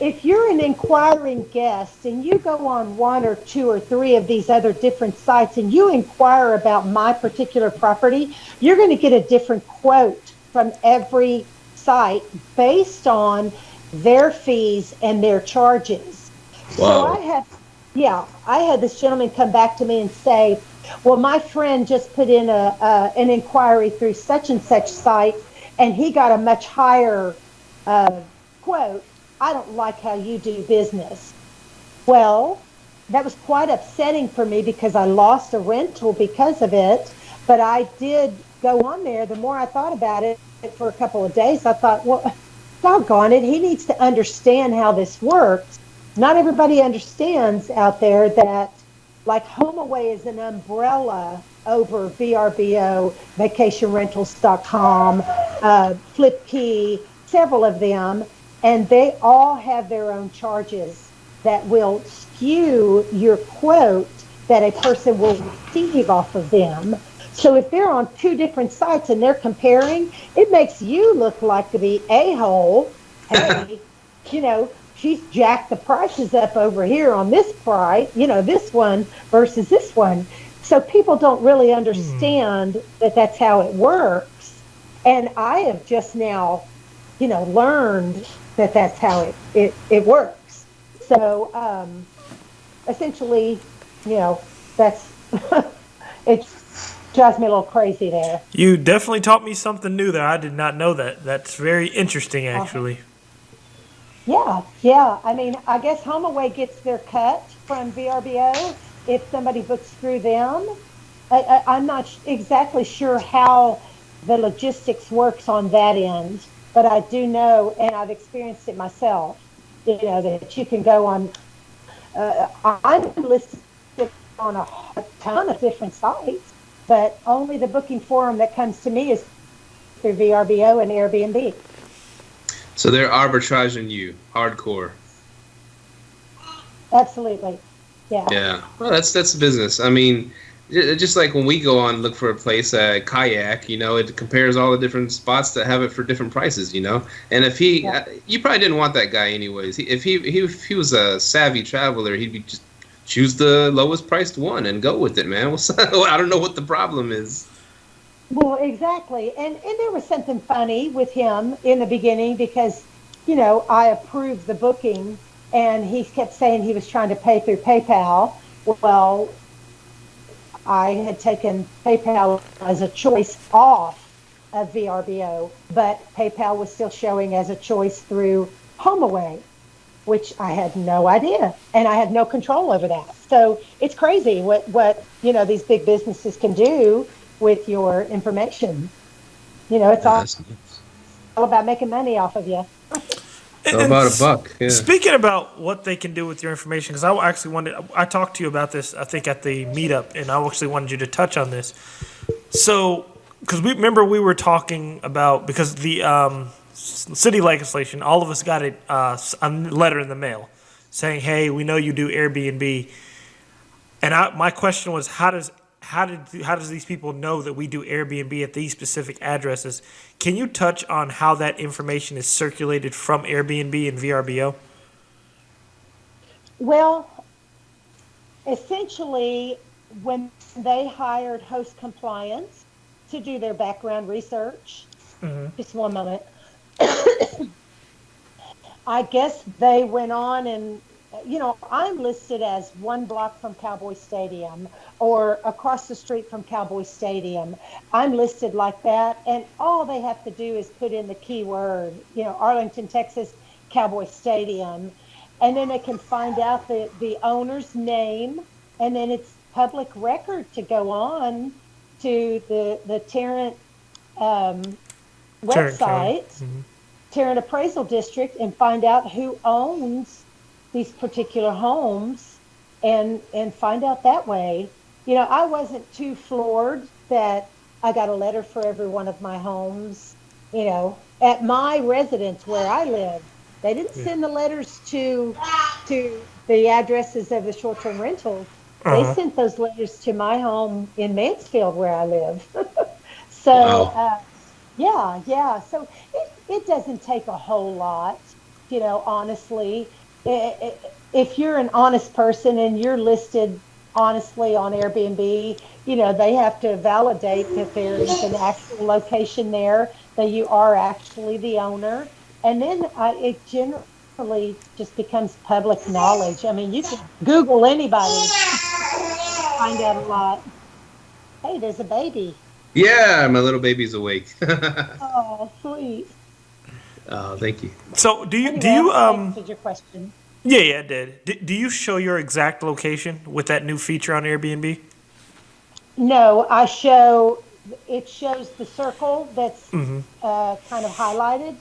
if you're an inquiring guest and you go on one or two or three of these other different sites and you inquire about my particular property, you're going to get a different quote from every site based on their fees and their charges. Wow. So I had this gentleman come back to me and say, well, my friend just put in an inquiry through such and such site and he got a much higher quote. I don't like how you do business. Well, that was quite upsetting for me because I lost a rental because of it. But I did go on there. The more I thought about it for a couple of days, I thought, well, doggone it, he needs to understand how this works. Not everybody understands out there that, like, HomeAway is an umbrella over VRBO, vacationrentals.com, FlipKey, several of them. And they all have their own charges that will skew your quote that a person will receive off of them. So if they're on two different sites and they're comparing, it makes you look like to be a-hole. Hey, she's jacked the prices up over here on this price, this one versus this one. So people don't really understand that that's how it works. And I have just now, learned that that's how it works. So essentially, that's it drives me a little crazy there. You definitely taught me something new there. I did not know that. That's very interesting, actually. Yeah. I mean, I guess HomeAway gets their cut from VRBO if somebody books through them. I'm not exactly sure how the logistics works on that end. But I do know, and I've experienced it myself, that you can go on, I'm listed on a ton of different sites, but only the booking forum that comes to me is through VRBO and Airbnb. So they're arbitraging you, hardcore. Absolutely, yeah. Yeah, well, that's business. I mean, just like when we go on and look for a place, Kayak, it compares all the different spots that have it for different prices, And if you probably didn't want that guy anyways. If he was a savvy traveler, he'd be just choose the lowest priced one and go with it, man. I don't know what the problem is. Well, exactly. And there was something funny with him in the beginning because, I approved the booking and he kept saying he was trying to pay through PayPal. Well, I had taken PayPal as a choice off of VRBO, but PayPal was still showing as a choice through HomeAway, which I had no idea, and I had no control over that. So it's crazy what these big businesses can do with your information. It's all about making money off of you. So about $1. Yeah. Speaking about what they can do with your information, because I talked to you about this, I think, at the meetup, and I actually wanted you to touch on this. So, because we were talking about, because the city legislation, all of us got a letter in the mail saying, hey, we know you do Airbnb. And my question was, how does these people know that we do Airbnb at these specific addresses? Can you touch on how that information is circulated from Airbnb and VRBO? Well, essentially, when they hired Host Compliance to do their background research, just one moment, I guess they went on and, I'm listed as 1 block from Cowboy Stadium or across the street from Cowboy Stadium. I'm listed like that, and all they have to do is put in the keyword, Arlington, Texas, Cowboy Stadium, and then they can find out the owner's name, and then it's public record to go on to the Tarrant website, Tarrant Appraisal District, and find out who owns these particular homes and find out that way. You know, I wasn't too floored that I got a letter for every one of my homes, you know, at my residence where I live. They didn't send the letters to the addresses of the short-term rentals. They sent those letters to my home in Mansfield where I live. So, Wow. yeah. So it doesn't take a whole lot, you know, honestly. If you're an honest person and you're listed honestly on Airbnb, you know, they have to validate that there is an actual location there, that you are actually the owner. And then it generally just becomes public knowledge. I mean, you can Google anybody, find out a lot. Hey, there's a baby. Yeah, my little baby's awake. Oh, sweet. Oh, thank you. So do Anyway, you I answered your question. Yeah, it did. Do you show your exact location with that new feature on Airbnb? No, it shows the circle that's kind of highlighted,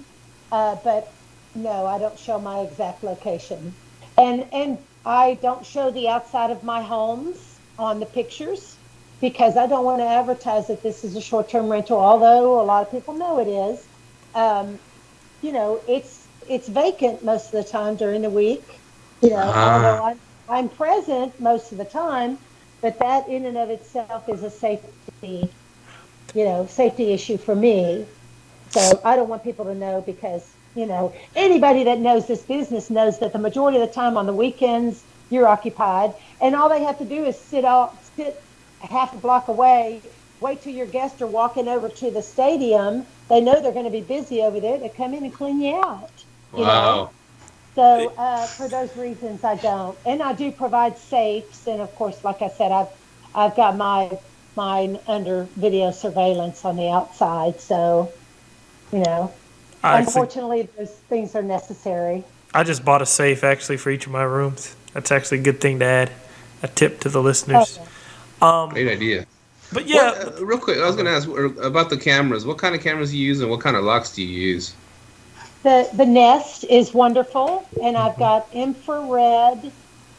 but no, I don't show my exact location. And I don't show the outside of my homes on the pictures because I don't want to advertise that this is a short-term rental, although a lot of people know it is. You know, it's vacant most of the time during the week. You know, although I'm present most of the time, but that in and of itself is a safety issue for me. So I don't want people to know because, you know, anybody that knows this business knows that the majority of the time on the weekends you're occupied, and all they have to do is sit half a block away, wait till your guests are walking over to the stadium. They know they're going to be busy over there. They come in and clean you out. You know? Wow. So for those reasons, I don't. And I do provide safes, and of course, like I said, I've got mine under video surveillance on the outside. So, you know, unfortunately, those things are necessary. I just bought a safe actually for each of my rooms. That's actually a good thing to add. A tip to the listeners. Great idea. But yeah, real quick, I was going to ask about the cameras. What kind of cameras do you use, and what kind of locks do you use? The Nest is wonderful, and I've got infrared,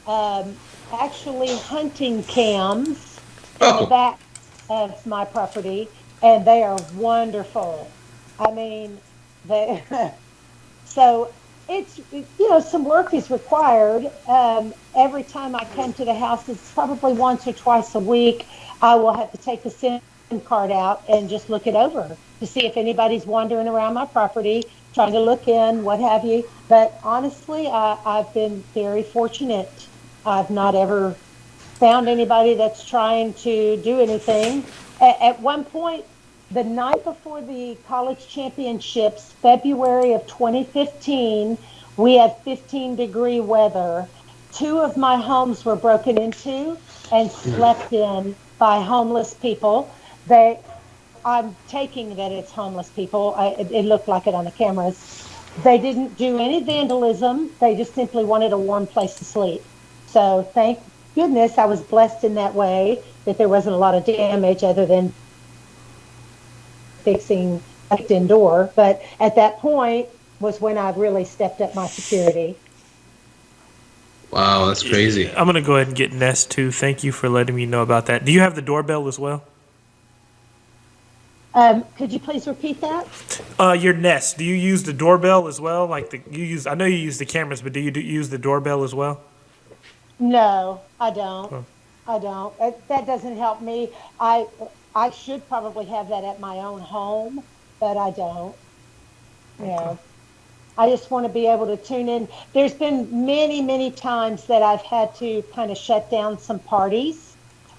actually hunting cams in the back of my property, and they are wonderful. I mean, so it's, you know, some work is required. Every time I come to the house, it's probably once or twice a week, I will have to take the SIM card out and just look it over to see if anybody's wandering around my property, trying to look in, what have you. But honestly, I've been very fortunate. I've not ever found anybody that's trying to do anything. At one point, the night before the college championships, February of 2015, we had 15-degree weather. 2 of my homes were broken into and slept in by homeless people. I'm taking that it's homeless people. It looked like it on the cameras. They didn't do any vandalism. They just simply wanted a warm place to sleep. So thank goodness I was blessed in that way, that there wasn't a lot of damage other than fixing a indoor. But at that point was when I really stepped up my security. Wow, that's crazy. I'm going to go ahead and get Nest too. Thank you for letting me know about that. Do you have the doorbell as well? Could you please repeat that? Your Nest. Do you use the doorbell as well? I know you use the cameras, but do you use the doorbell as well? No, I don't. Oh. I don't. That doesn't help me. I should probably have that at my own home, but I don't. You know, I just want to be able to tune in. There's been many, many times that I've had to kind of shut down some parties.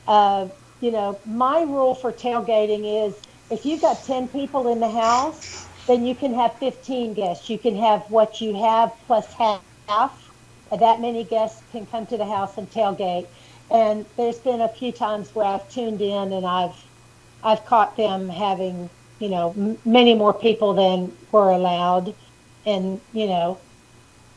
You know, my rule for tailgating is if you've got 10 people in the house, then you can have 15 guests. You can have what you have plus half. That many guests can come to the house and tailgate. And there's been a few times where I've tuned in and I've caught them having, you know, many more people than were allowed, and, you know,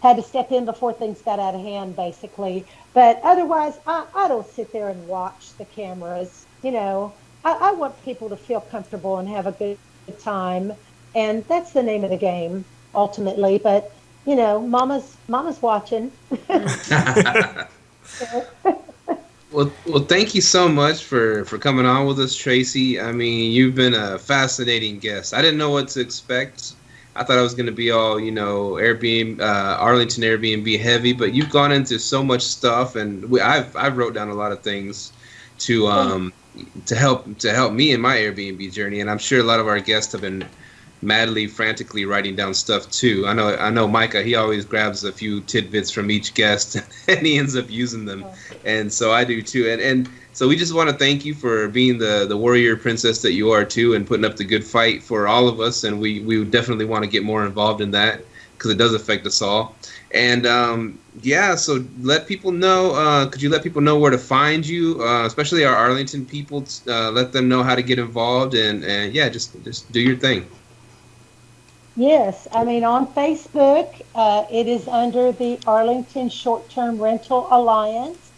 had to step in before things got out of hand, basically. But otherwise, I don't sit there and watch the cameras. You know, I want people to feel comfortable and have a good time, and that's the name of the game, ultimately. But, Mama's watching. Well, thank you so much for coming on with us, Traci. I mean, you've been a fascinating guest. I didn't know what to expect. I thought I was going to be all, Airbnb, Arlington Airbnb heavy, but you've gone into so much stuff, and I've wrote down a lot of things to help me in my Airbnb journey, and I'm sure a lot of our guests have been madly, frantically writing down stuff too. I know Myka, he always grabs a few tidbits from each guest and he ends up using them. And so I do too. And so we just want to thank you for being the warrior princess that you are too, and putting up the good fight for all of us. And we definitely want to get more involved in that because it does affect us all. And so let people know, could you let people know where to find you, especially our Arlington people, let them know how to get involved and just do your thing. Yes, I mean, on Facebook, it is under the Arlington Short-Term Rental Alliance.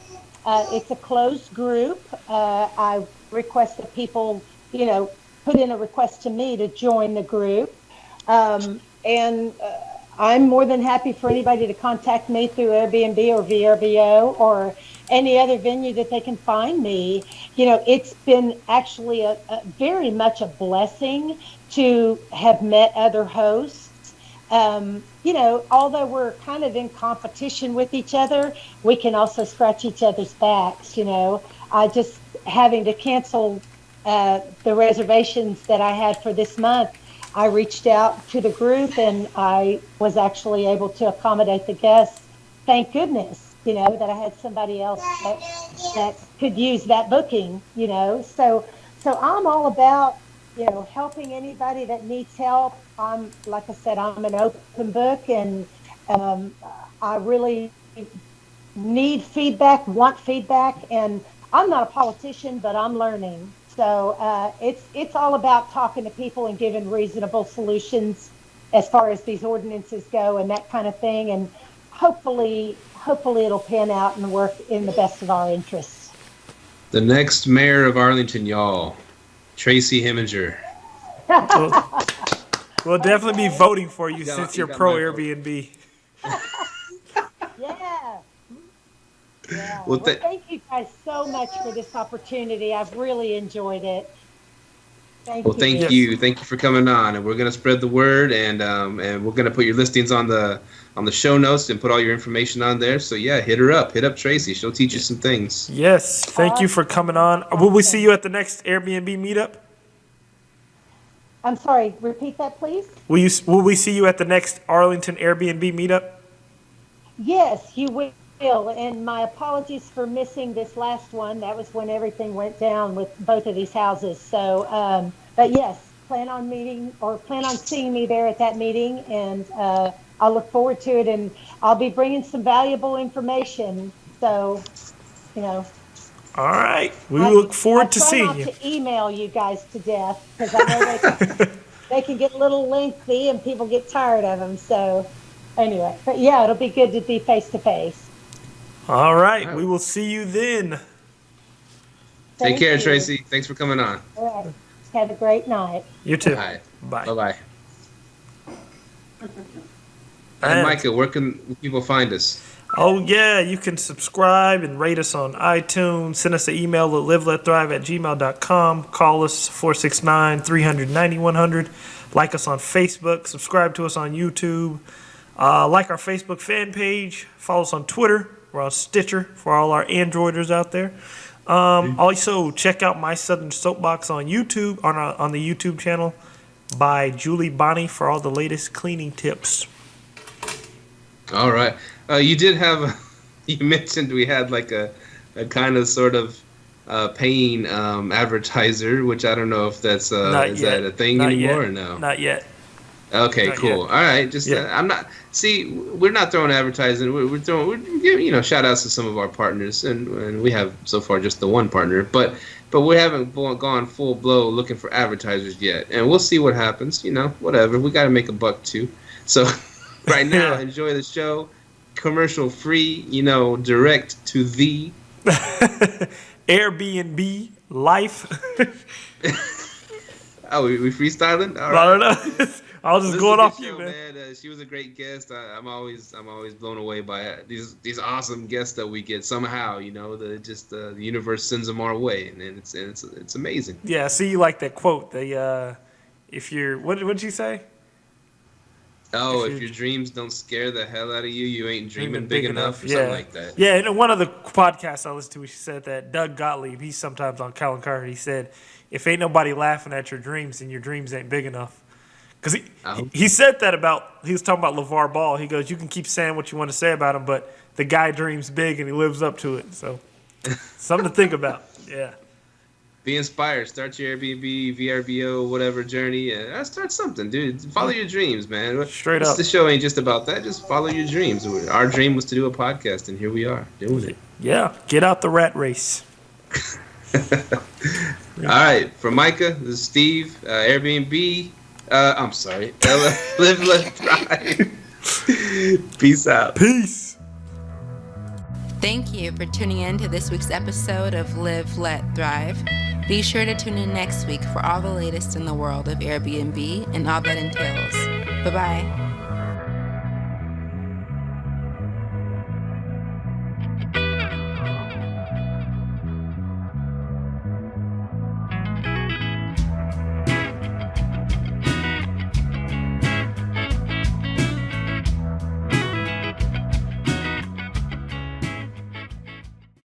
It's a closed group. I request that people, put in a request to me to join the group. And I'm more than happy for anybody to contact me through Airbnb or VRBO or any other venue that they can find me. It's been actually a very much a blessing to have met other hosts. Although we're kind of in competition with each other, we can also scratch each other's backs. I just having to cancel the reservations that I had for this month. I reached out to the group and I was actually able to accommodate the guests. Thank goodness, that I had somebody else that could use that booking, So I'm all about, helping anybody that needs help. Like I said, I'm an open book, and I really need feedback, want feedback, and I'm not a politician, but I'm learning. So it's all about talking to people and giving reasonable solutions as far as these ordinances go and that kind of thing. And hopefully it'll pan out and work in the best of our interests. The next mayor of Arlington, y'all, Traci Hemminger. We'll definitely be voting for you since you're pro Airbnb. Yeah. Well, thank you guys so much for this opportunity. I've really enjoyed it. Thank you. Thank you for coming on, and we're gonna spread the word, and we're gonna put your listings on the show notes and put all your information on there. So yeah, hit up Traci. She'll teach you some things. Yes, thank you for coming on. Will we see you at the next Airbnb meetup? I'm sorry, repeat that, please. Will we see you at the next Arlington Airbnb meetup? Yes, you will. And my apologies for missing this last one. That was when everything went down with both of these houses. So, but yes, plan on seeing me there at that meeting, and I'll look forward to it. And I'll be bringing some valuable information. So, All right. We look forward to seeing you. I try not to email you guys to death because I know they can get a little lengthy and people get tired of them. So anyway, but yeah, it'll be good to be face to face. All right. We will see you then. Take care, Traci. Thanks for coming on. All right. Have a great night. You too. Bye. Bye. Bye-bye. And Myka, where can people find us? Oh, yeah. You can subscribe and rate us on iTunes. Send us an email at liveletthrive@gmail.com. Call us 469-300-9100. Like us on Facebook. Subscribe to us on YouTube. Like our Facebook fan page. Follow us on Twitter. We're on Stitcher for all our Androiders out there. Also, check out My Southern Soapbox on YouTube, on the YouTube channel by Julie Bonney for all the latest cleaning tips. All right. You did have, you mentioned we had like a kind of sort of paying advertiser, which I don't know if that's that a thing anymore or no? Not yet. Okay, Not cool. yet. All right, just I'm not. See, we're not throwing advertising. We're giving shout outs to some of our partners, and we have so far just the one partner, but we haven't gone full blow looking for advertisers yet, and we'll see what happens. Whatever. We got to make a buck too. So right now, enjoy the show, commercial free. Direct to the Airbnb life. Oh, we freestyling? All right. I don't know. I was just This going is a off good you, show, man. She was a great guest. I'm always blown away by these awesome guests that we get somehow. You know, the universe sends them our way, and it's amazing. Yeah, see, you like that quote. If you're, what did you say? Oh, if your dreams don't scare the hell out of you, you ain't dreaming big enough, or yeah. something like that. Yeah, and one of the podcasts I listened to, she said that Doug Gottlieb, he's sometimes on Callan Carter, he said, if ain't nobody laughing at your dreams, then your dreams ain't big enough. Because he said that he was talking about LeVar Ball. He goes, you can keep saying what you want to say about him, but the guy dreams big and he lives up to it. So, something to think about. Yeah. Be inspired. Start your Airbnb, VRBO, whatever journey. Start something, dude. Follow your dreams, man. Straight up. The show ain't just about that. Just follow your dreams. Our dream was to do a podcast, and here we are doing it. Yeah. Get out the rat race. All right. For Myka, this is Steve. Airbnb. I'm sorry. Live, let, thrive. Peace out. Peace. Thank you for tuning in to this week's episode of Live, Let, Thrive. Be sure to tune in next week for all the latest in the world of Airbnb and all that entails. Bye-bye.